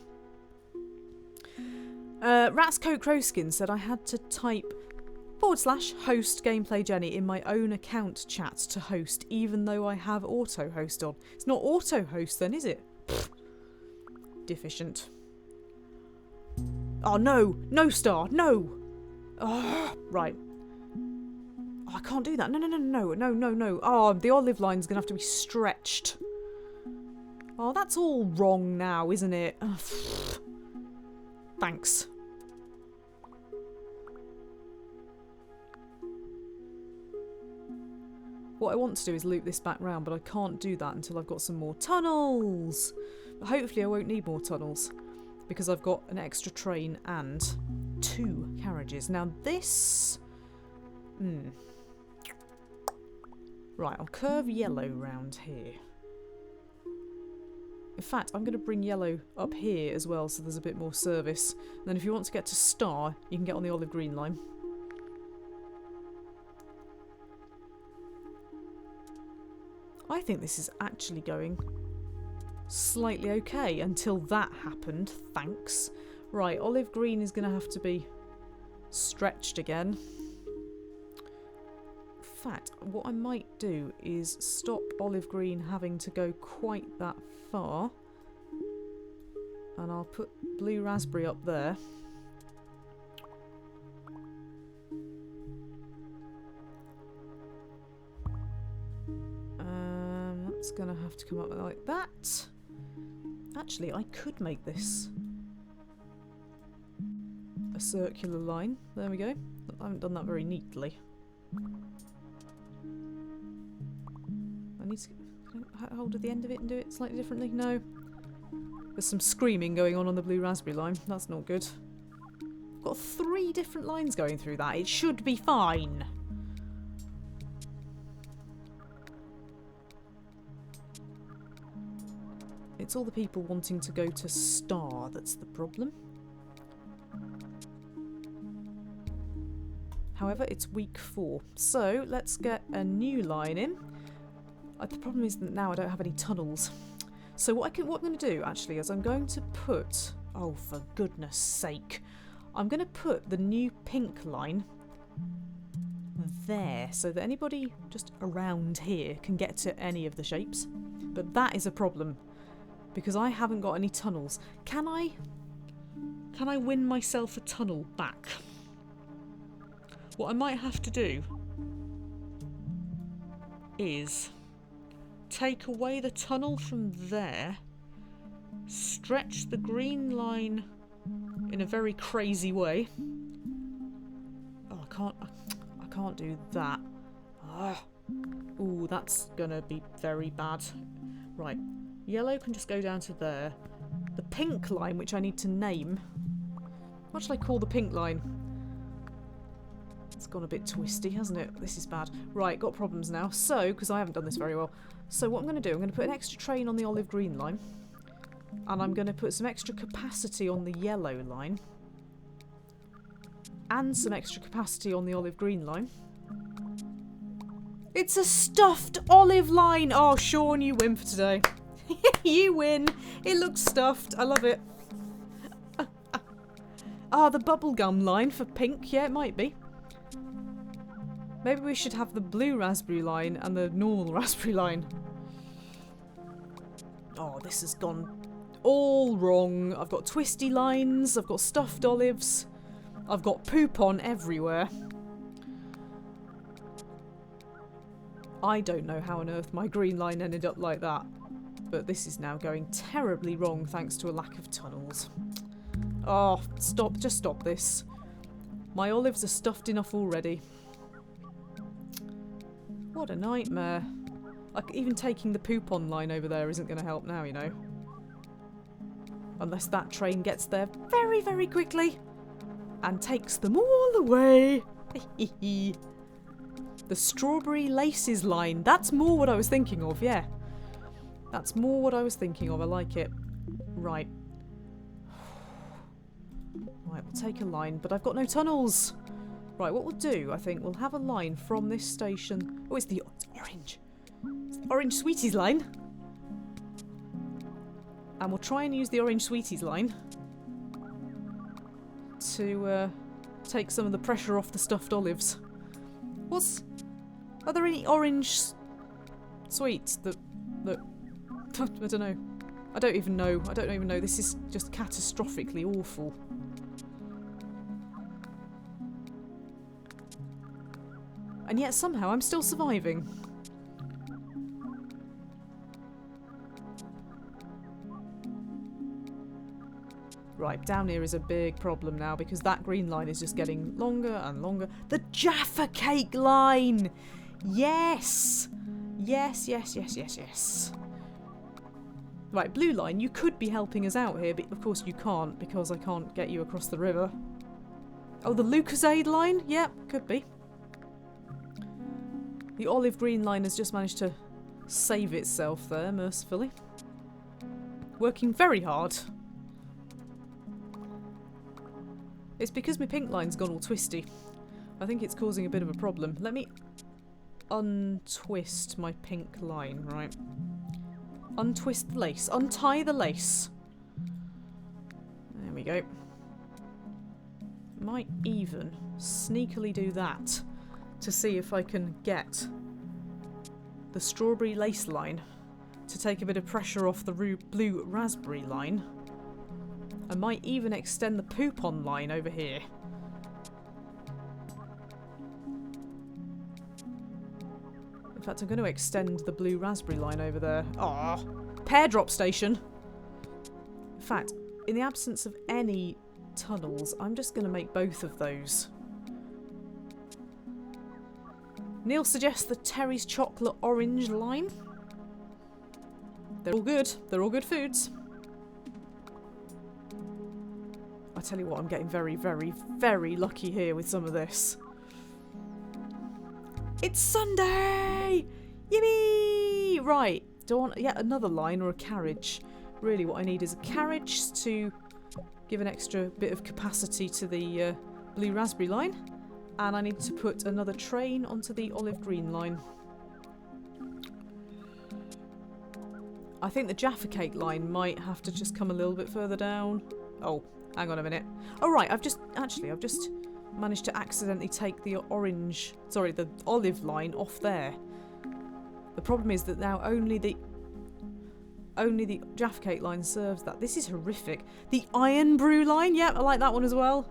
Rat's Coat Crowskin said I had to type /host gameplay Jenny in my own account chat to host, even though I have auto host on. It's not auto host then, is it? Pfft. Deficient. Oh no! No star! No! Oh, right. Oh, I can't do that. No. Oh, the olive line's gonna have to be stretched. Oh, that's all wrong now, isn't it? Oh, thanks. What I want to do is loop this back round, but I can't do that until I've got some more tunnels. But hopefully I won't need more tunnels because I've got an extra train and 2 carriages. Now this... Right, I'll curve yellow round here. In fact, I'm going to bring yellow up here as well so there's a bit more service. And then if you want to get to Star, you can get on the olive green line. I think this is actually going slightly okay until that happened, thanks. Right, olive green is going to have to be stretched again. In fact, what I might do is stop olive green having to go quite that far. And I'll put blue raspberry up there. It's going to have to come up like that. Actually, I could make this a circular line. There we go. I haven't done that very neatly. I need to get hold of the end of it and do it slightly differently. No. There's some screaming going on the blue raspberry line. That's not good. I've got 3 different lines going through that. It should be fine. It's all the people wanting to go to Star that's the problem. However, it's week 4. So let's get a new line in. The problem is that now I don't have any tunnels. So what I'm going to do actually is I'm going to put, oh for goodness sake, I'm going to put the new pink line there so that anybody just around here can get to any of the shapes. But that is a problem because I haven't got any tunnels. Can I win myself a tunnel back? What I might have to do is take away the tunnel from there, stretch the green line in a very crazy way. Oh, I can't do that. Ooh, that's gonna be very bad. Right, yellow can just go down to there. The pink line, which I need to name. What should I call the pink line? It's gone a bit twisty, hasn't it? This is bad. Right, got problems now. So, because I haven't done this very well. So what I'm going to do, I'm going to put an extra train on the olive green line. And I'm going to put some extra capacity on the yellow line. And some extra capacity on the olive green line. It's a stuffed olive line! Oh, Sean, you win for today. You win. It looks stuffed. I love it. The bubblegum line for pink. Yeah, it might be. Maybe we should have the blue raspberry line and the normal raspberry line. Oh, this has gone all wrong. I've got twisty lines, I've got stuffed olives, I've got POUPON everywhere. I don't know how on earth my green line ended up like that, but this is now going terribly wrong thanks to a lack of tunnels. Oh, stop, just stop this. My olives are stuffed enough already. What a nightmare. Like, even taking the POUPON line over there isn't going to help now, you know. Unless that train gets there very, very quickly and takes them all away. The strawberry laces line. That's more what I was thinking of, yeah. That's more what I was thinking of. I like it. Right. Right, we'll take a line, but I've got no tunnels. Right, what we'll do, I think, we'll have a line from this station. Oh, it's orange. It's the orange sweeties line. And we'll try and use the orange sweeties line to take some of the pressure off the stuffed olives. Are there any orange sweets that I don't know. I don't even know. This is just catastrophically awful. And yet somehow I'm still surviving. Right, down here is a big problem now because that green line is just getting longer and longer. The Jaffa Cake line! Yes! Yes, yes, yes, yes, yes. Right, blue line, you could be helping us out here, but of course you can't because I can't get you across the river. Oh, the Lucasade line? Yep, could be. The olive green line has just managed to save itself there, mercifully. Working very hard. It's because my pink line's gone all twisty. I think it's causing a bit of a problem. Let me untwist my pink line, right? Untwist the lace. Untie the lace. There we go. Might even sneakily do that to see if I can get the strawberry lace line to take a bit of pressure off the blue raspberry line. I might even extend the POUPON line over here. In fact, I'm going to extend the blue raspberry line over there. Ah, pear drop station. In fact, in the absence of any tunnels, I'm just going to make both of those. Neil suggests the Terry's chocolate orange line. They're all good. They're all good foods. I tell you what, I'm getting very, very, very lucky here with some of this. It's Sunday! Yippee! Right, do I want yet another line or a carriage? Really what I need is a carriage to give an extra bit of capacity to the blue raspberry line. And I need to put another train onto the olive green line. I think the Jaffa Cake line might have to just come a little bit further down. Oh, hang on a minute. Oh right, I've just managed to accidentally take the olive line off there. The problem is that now only the Jaffa Cake line serves that. This is horrific. The Iron Brew line, yep, I like that one as well.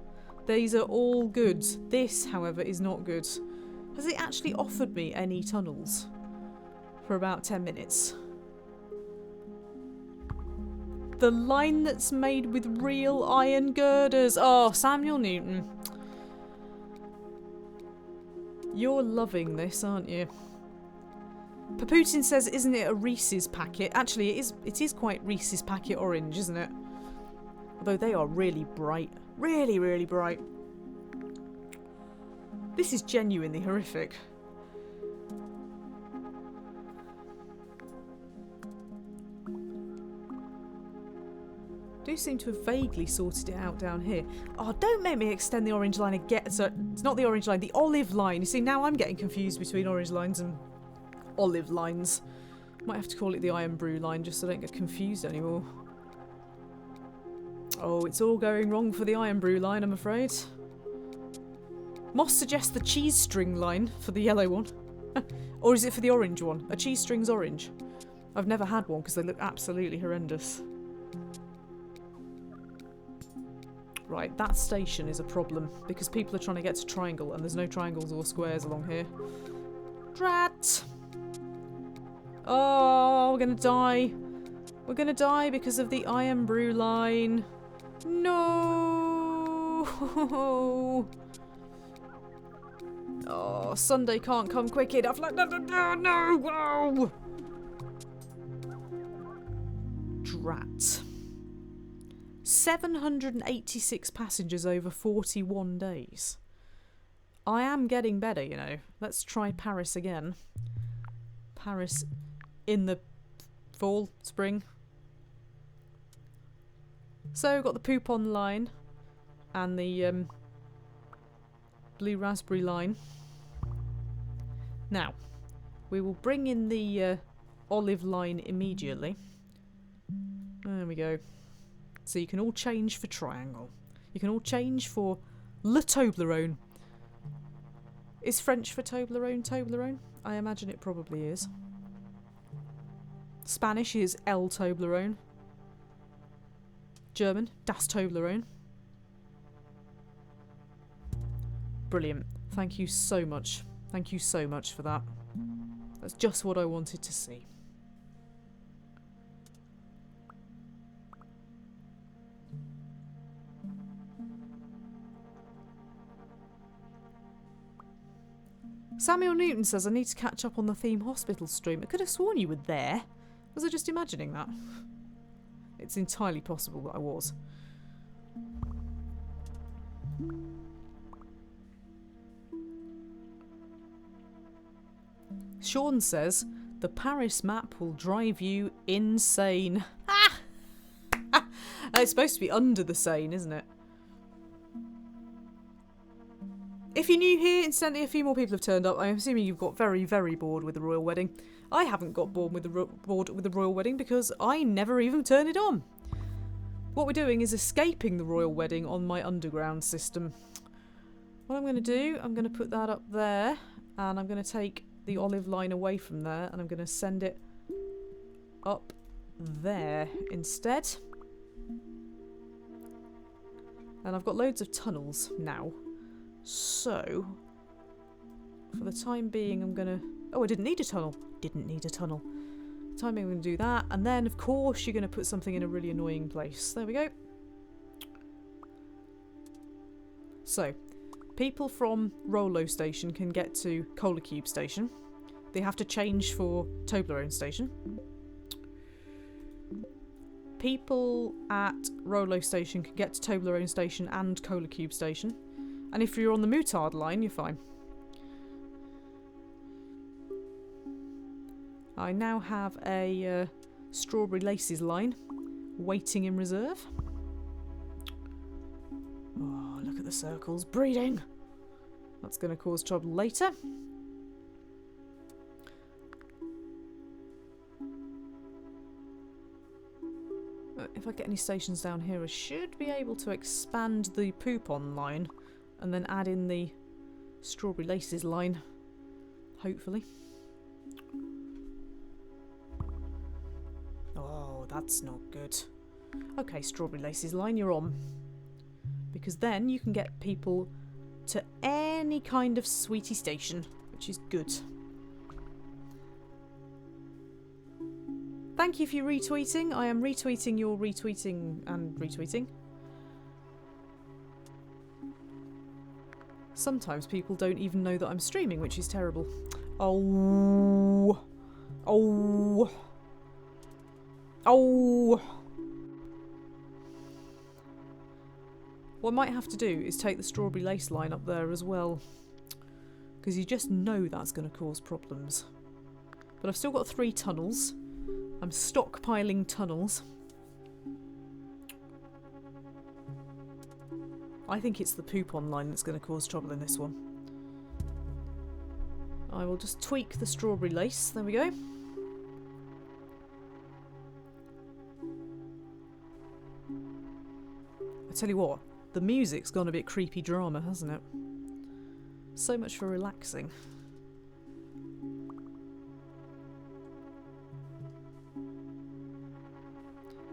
These are all good. This, however, is not good. Has it actually offered me any tunnels for about 10 minutes? The line that's made with real iron girders. Oh, Samuel Newton. You're loving this, aren't you? POUPON says, isn't it a Reese's packet? Actually, it is quite Reese's packet orange, isn't it? Although they are really bright. Really, really bright. This is genuinely horrific. Do seem to have vaguely sorted it out down here. Oh, don't make me extend the orange line again. So it's not the orange line, the olive line. You see, now I'm getting confused between orange lines and olive lines. Might have to call it the Iron Brew line just so I don't get confused anymore. Oh, it's all going wrong for the Iron Brew line, I'm afraid. Moss suggests the cheese string line for the yellow one. Or is it for the orange one? A cheese string's orange. I've never had one because they look absolutely horrendous. Right, that station is a problem because people are trying to get to Triangle and there's no triangles or squares along here. Drat! Oh, we're gonna die. We're gonna die because of the Iron Brew line. No! Oh, Sunday can't come quick enough. Like, no! Whoa! Drat. 786 passengers over 41 days. I am getting better, you know. Let's try Paris again. Paris in the fall, spring. So, we've got the POUPON line and the blue raspberry line. Now, we will bring in the olive line immediately. There we go. So you can all change for Triangle. You can all change for Le Toblerone. Is French for Toblerone Toblerone? I imagine it probably is. Spanish is El Toblerone. German, Das Toblerone. Brilliant. Thank you so much. Thank you so much for that. That's just what I wanted to see. Samuel Newton says, I need to catch up on the Theme Hospital stream. I could have sworn you were there. Was I just imagining that? It's entirely possible that I was. Sean says, the Paris map will drive you insane. Ah! It's supposed to be under the Seine, isn't it? If you're new here, incidentally, a few more people have turned up. I'm assuming you've got very, very bored with the royal wedding. I haven't got bored with the royal wedding because I never even turned it on. What we're doing is escaping the royal wedding on my underground system. What I'm going to do, I'm going to put that up there, and I'm going to take the olive line away from there, and I'm going to send it up there instead. And I've got loads of tunnels now. So, for the time being, I'm gonna... Oh, I didn't need a tunnel. Didn't need a tunnel. For the time being, I'm gonna do that. And then, of course, you're gonna put something in a really annoying place. There we go. So, people from Rollo Station can get to Cola Cube Station. They have to change for Toblerone Station. People at Rollo Station can get to Toblerone Station and Cola Cube Station. And if you're on the Moutard line, you're fine. I now have a Strawberry Laces line waiting in reserve. Oh, look at the circles breeding. That's going to cause trouble later. If I get any stations down here, I should be able to expand the POUPON line and then add in the Strawberry Laces line, hopefully. Oh, that's not good. Okay, Strawberry Laces line, you're on. Because then you can get people to any kind of sweetie station, which is good. Thank you for your retweeting. I am retweeting your retweeting and retweeting. Sometimes people don't even know that I'm streaming, which is terrible. Oh. Oh. Oh. What I might have to do is take the Strawberry Lace line up there as well. Because you just know that's going to cause problems. But I've still got 3 tunnels. I'm stockpiling tunnels. I think it's the POUPON line that's going to cause trouble in this one. I will just tweak the Strawberry Lace. There we go. I tell you what, the music's gone a bit creepy drama, hasn't it? So much for relaxing.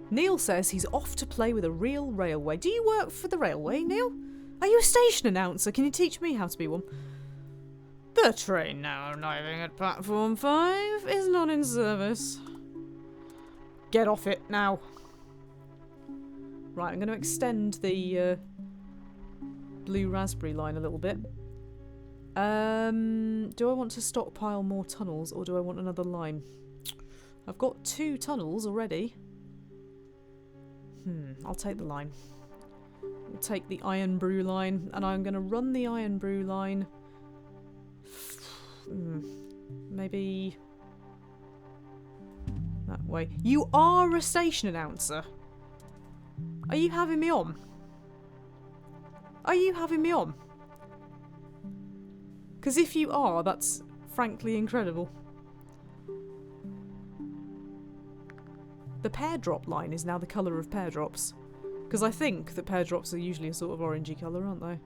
Neil says he's off to play with a real railway. Do you work for the railway, Neil? Are you a station announcer? Can you teach me how to be one? The train now arriving at platform 5 is not in service. Get off it now. Right, I'm going to extend the blue raspberry line a little bit. Do I want to stockpile more tunnels or do I want another line? I've got 2 tunnels already. I'll take the line. I'll take the Iron Brew line, and I'm going to run the Iron Brew line. Maybe that way. You are a station announcer. Are you having me on? Are you having me on? Because if you are, that's frankly incredible. The pear drop line is now the colour of pear drops. Because I think that pear drops are usually a sort of orangey colour, aren't they?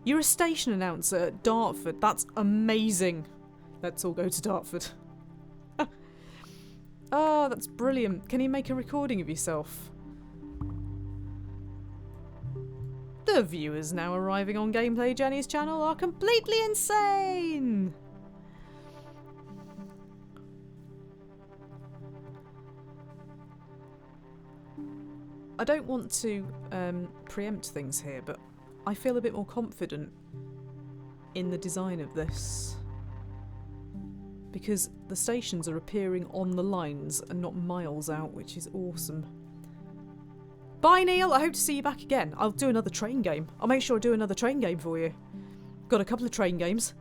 You're a station announcer at Dartford. That's amazing. Let's all go to Dartford. Oh, that's brilliant. Can you make a recording of yourself? The viewers now arriving on Gameplay Jenny's channel are completely insane! I don't want to preempt things here, but I feel a bit more confident in the design of this. Because the stations are appearing on the lines and not miles out, which is awesome. Bye, Neil. I hope to see you back again. I'll do another train game. I'll make sure I do another train game for you. Got a couple of train games.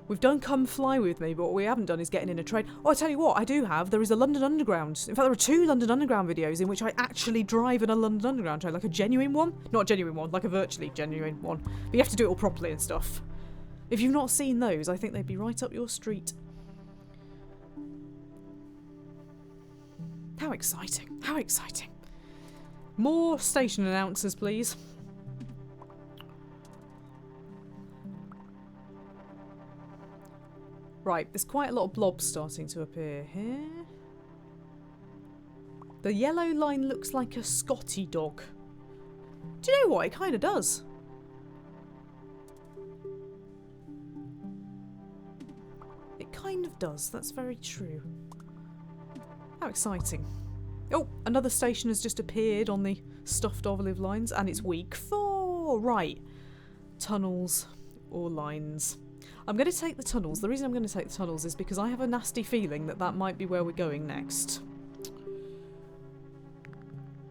We've done Come Fly With Me, but what we haven't done is getting in a train. Oh, I tell you what, I do have. There is a London Underground. In fact, there are 2 London Underground videos in which I actually drive in a London Underground train. Like a genuine one. Not a genuine one, like a virtually genuine one. But you have to do it all properly and stuff. If you've not seen those, I think they'd be right up your street. How exciting. How exciting. More station announcers, please. Right, there's quite a lot of blobs starting to appear here. The yellow line looks like a Scotty dog. Do you know what? It kind of does. It kind of does. That's very true. How exciting. Oh, another station has just appeared on the stuffed olive lines, and it's week 4. Right. Tunnels or lines. I'm going to take the tunnels. The reason I'm going to take the tunnels is because I have a nasty feeling that that might be where we're going next.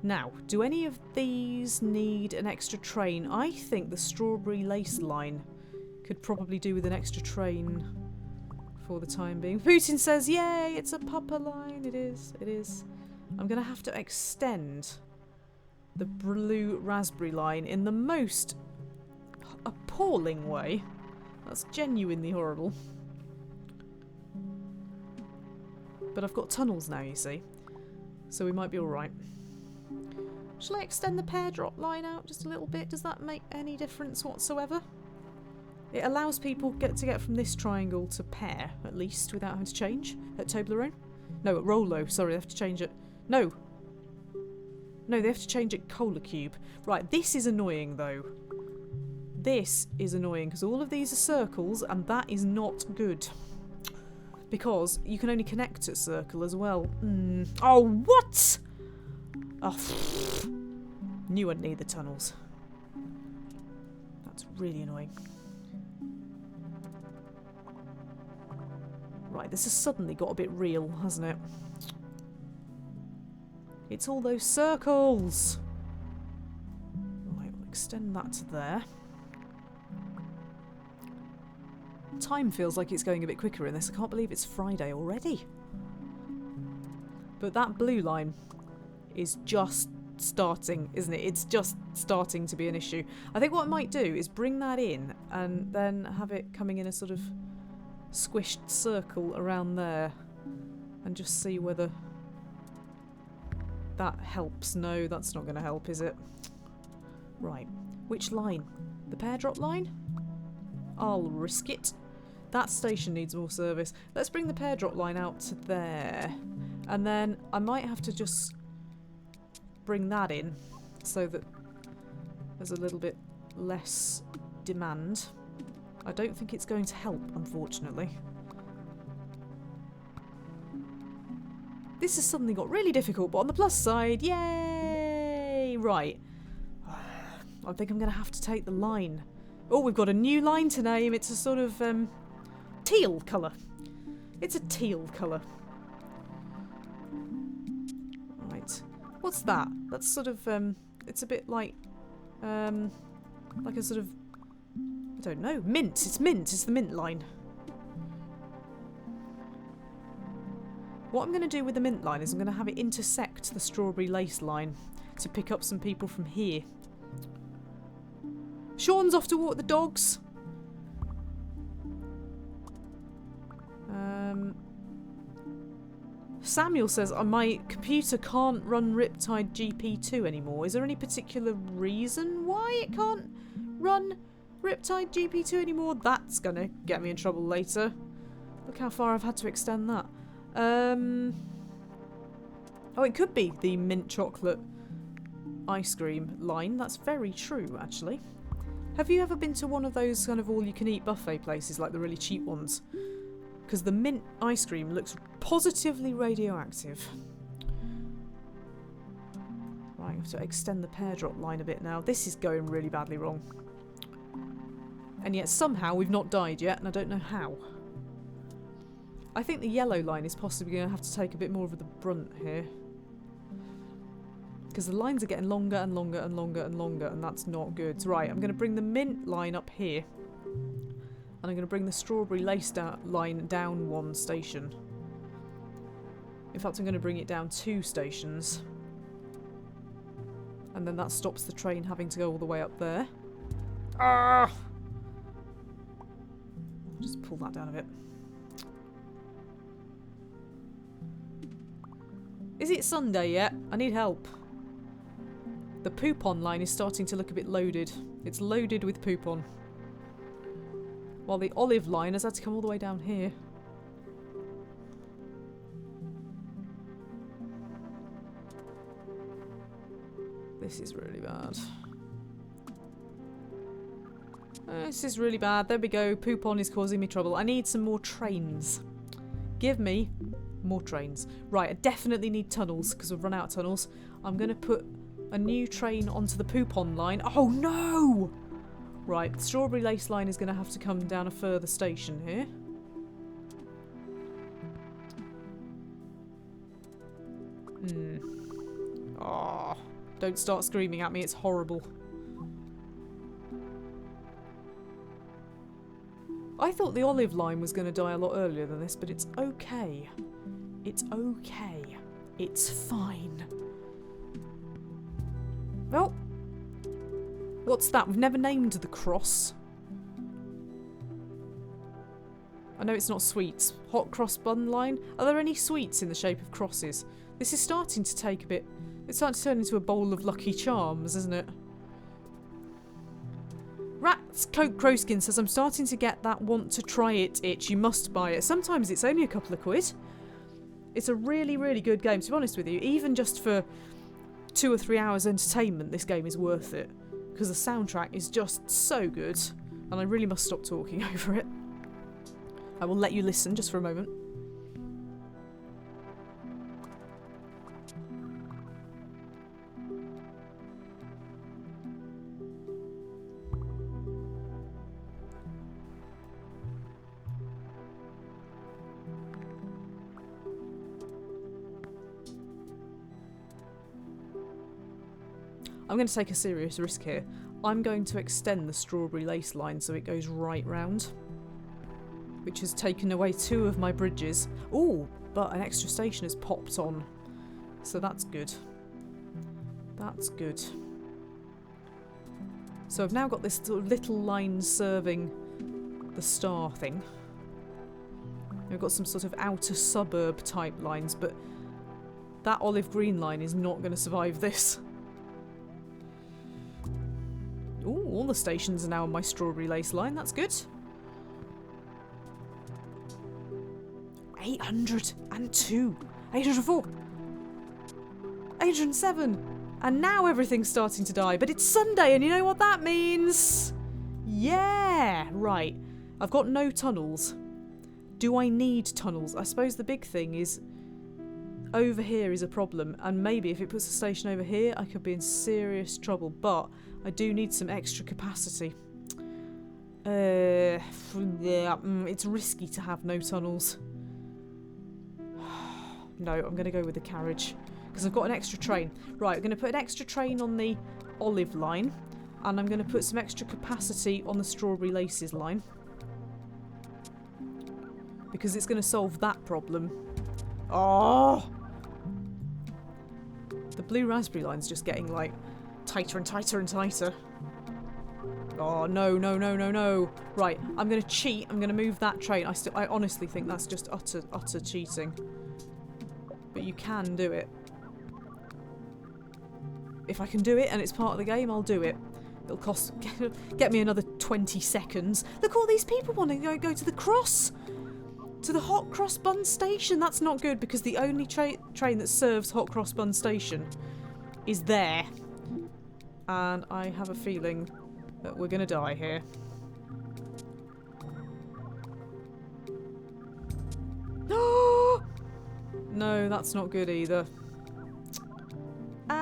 Now, do any of these need an extra train? I think the Strawberry Lace line could probably do with an extra train for the time being. Putin says, yay, it's a papa line. It is, it is. I'm going to have to extend the blue raspberry line in the most appalling way. That's genuinely horrible. But I've got tunnels now, you see. So we might be alright. Shall I extend the pear drop line out just a little bit? Does that make any difference whatsoever? It allows people to get from this triangle to pear, at least, without having to change at Toblerone. No, at Rolo. Sorry, they have to change it. No. No, they have to change it Cola Cube. Right, this is annoying, though. This is annoying, because all of these are circles, and that is not good. Because you can only connect at circle as well. Oh, what? Oh, knew I'd need the tunnels. That's really annoying. Right, this has suddenly got a bit real, hasn't it? It's all those circles. Right, we'll extend that to there. Time feels like it's going a bit quicker in this. I can't believe it's Friday already. But that blue line is just starting, isn't it? It's just starting to be an issue. I think what I might do is bring that in and then have it coming in a sort of squished circle around there and just see whether that helps. No, that's not going to help, is it? Right. Which line? The pear drop line? I'll risk it. That station needs more service. Let's bring the pear drop line out to there. And then I might have to just bring that in so that there's a little bit less demand. I don't think it's going to help, unfortunately. This has suddenly got really difficult, but on the plus side, yay! Right. I think I'm going to have to take the line. Oh, we've got a new line to name. It's a sort of teal colour. It's a teal colour. Right. What's that? That's sort of, it's a bit like a sort of, I don't know, mint. It's mint. It's the mint line. What I'm going to do with the mint line is I'm going to have it intersect the strawberry lace line to pick up some people from here. Sean's off to walk the dogs. Samuel says my computer can't run Riptide GP2 anymore. Is there any particular reason why it can't run Riptide GP2 anymore? That's gonna get me in trouble later. Look how far I've had to extend that. Oh, it could be the mint chocolate ice cream line. That's very true, actually. Have you ever been to one of those kind of all-you-can-eat buffet places, like the really cheap ones? Because the mint ice cream looks positively radioactive. Right, I have to extend the pear drop line a bit now. This is going really badly wrong. And yet somehow we've not died yet, and I don't know how. I think the yellow line is possibly going to have to take a bit more of the brunt here. Because the lines are getting longer and longer and longer and longer, and that's not good. Right, I'm going to bring the mint line up here. And I'm going to bring the strawberry lace line down one station. In fact, I'm going to bring it down 2 stations. And then that stops the train having to go all the way up there. Ah! I'll just pull that down a bit. Is it Sunday yet? I need help. The POUPON line is starting to look a bit loaded. It's loaded with POUPON. While the olive line has had to come all the way down here. This is really bad. This is really bad. There we go. POUPON is causing me trouble. I need some more trains. Give me more trains. Right, I definitely need tunnels because we've run out of tunnels. I'm going to put a new train onto the POUPON line. Oh no! Right, the strawberry lace line is going to have to come down a further station here. Oh, don't start screaming at me, it's horrible. I thought the olive line was going to die a lot earlier than this, but it's okay. It's okay. It's fine. Oh! What's that? We've never named the cross. I know it's not sweets. Hot cross bun line? Are there any sweets in the shape of crosses? This is starting to take a bit... It's starting to turn into a bowl of Lucky Charms, isn't it? Rat's Coat Crowskin says, I'm starting to get that want to try it itch. You must buy it. Sometimes it's only a couple of quid. It's a really, really good game, to be honest with you. Even just for 2 or 3 hours entertainment, this game is worth it. Because the soundtrack is just so good. And I really must stop talking over it. I will let you listen just for a moment. I'm going to take a serious risk here. I'm going to extend the strawberry lace line so it goes right round. Which has taken away 2 of my bridges. Ooh, but an extra station has popped on. So that's good. That's good. So I've now got this sort of little line serving the star thing. I've got some sort of outer suburb type lines, but that olive green line is not going to survive this. Ooh, all the stations are now on my strawberry lace line. That's good. 802, 804, 807, and now everything's starting to die, but it's Sunday and you know what that means? Yeah, right. I've got no tunnels. Do I need tunnels? I suppose the big thing is over here is a problem, and maybe if it puts a station over here I could be in serious trouble, but I do need some extra capacity. It's risky to have no tunnels. No, I'm going to go with the carriage. Because I've got an extra train. Right, I'm going to put an extra train on the olive line. And I'm going to put some extra capacity on the strawberry laces line. Because it's going to solve that problem. Oh! The blue raspberry line's just getting, like, tighter and tighter and tighter. Oh, no, no, no, no, no. Right, I'm going to cheat. I'm going to move that train. I honestly think that's just utter cheating. But you can do it. If I can do it and it's part of the game, I'll do it. It'll cost... get me another 20 seconds. Look, all these people want to go to the cross. To the Hot Cross Bun Station. That's not good because the only train that serves Hot Cross Bun Station is there. And I have a feeling that we're going to die here. No, that's not good either. A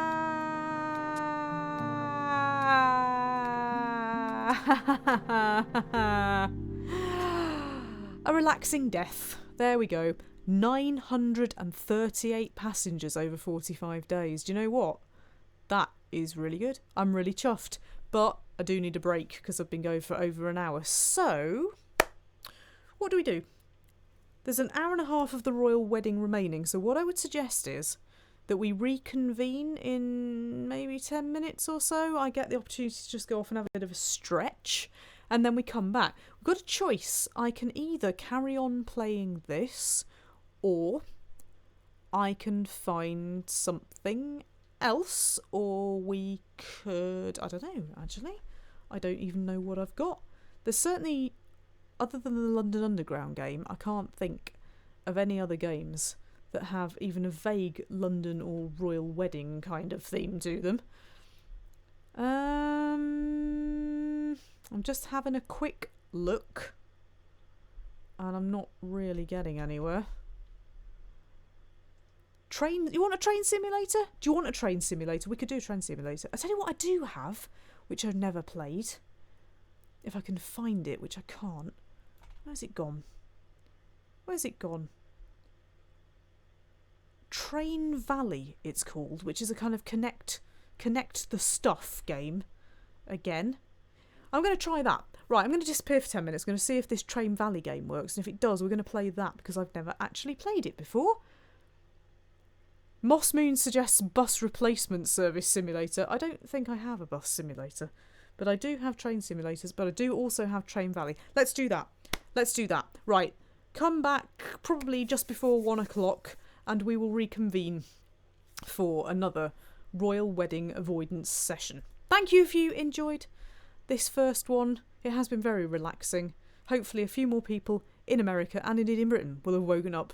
relaxing death. There we go. 938 passengers over 45 days. Do you know what? That is really good. I'm really chuffed. But I do need a break because I've been going for over an hour. So, what do? There's an hour and a half of the royal wedding remaining. So what I would suggest is that we reconvene in maybe 10 minutes or so. I get the opportunity to just go off and have a bit of a stretch. And then we come back. We've got a choice. I can either carry on playing this or I can find something else, or we could... I don't know, actually. I don't even know what I've got. There's certainly... Other than the London Underground game, I can't think of any other games that have even a vague London or royal wedding kind of theme to them. I'm just having a quick look. And I'm not really getting anywhere. You want a train simulator? Do you want a train simulator? We could do a train simulator. I tell you what I do have, which I've never played. If I can find it, which I can't. Where's it gone? Where's it gone? Train Valley, it's called, which is a kind of connect the stuff game. Again. I'm going to try that. Right, I'm going to disappear for 10 minutes. I'm going to see if this Train Valley game works. And if it does, we're going to play that because I've never actually played it before. Moss Moon suggests bus replacement service simulator. I don't think I have a bus simulator, but I do have train simulators, but I do also have Train Valley. Let's do that. Let's do that. Right. Come back probably just before 1 o'clock and we will reconvene for another royal wedding avoidance session. Thank you if you enjoyed this first one. It has been very relaxing. Hopefully a few more people in America and indeed in Britain will have woken up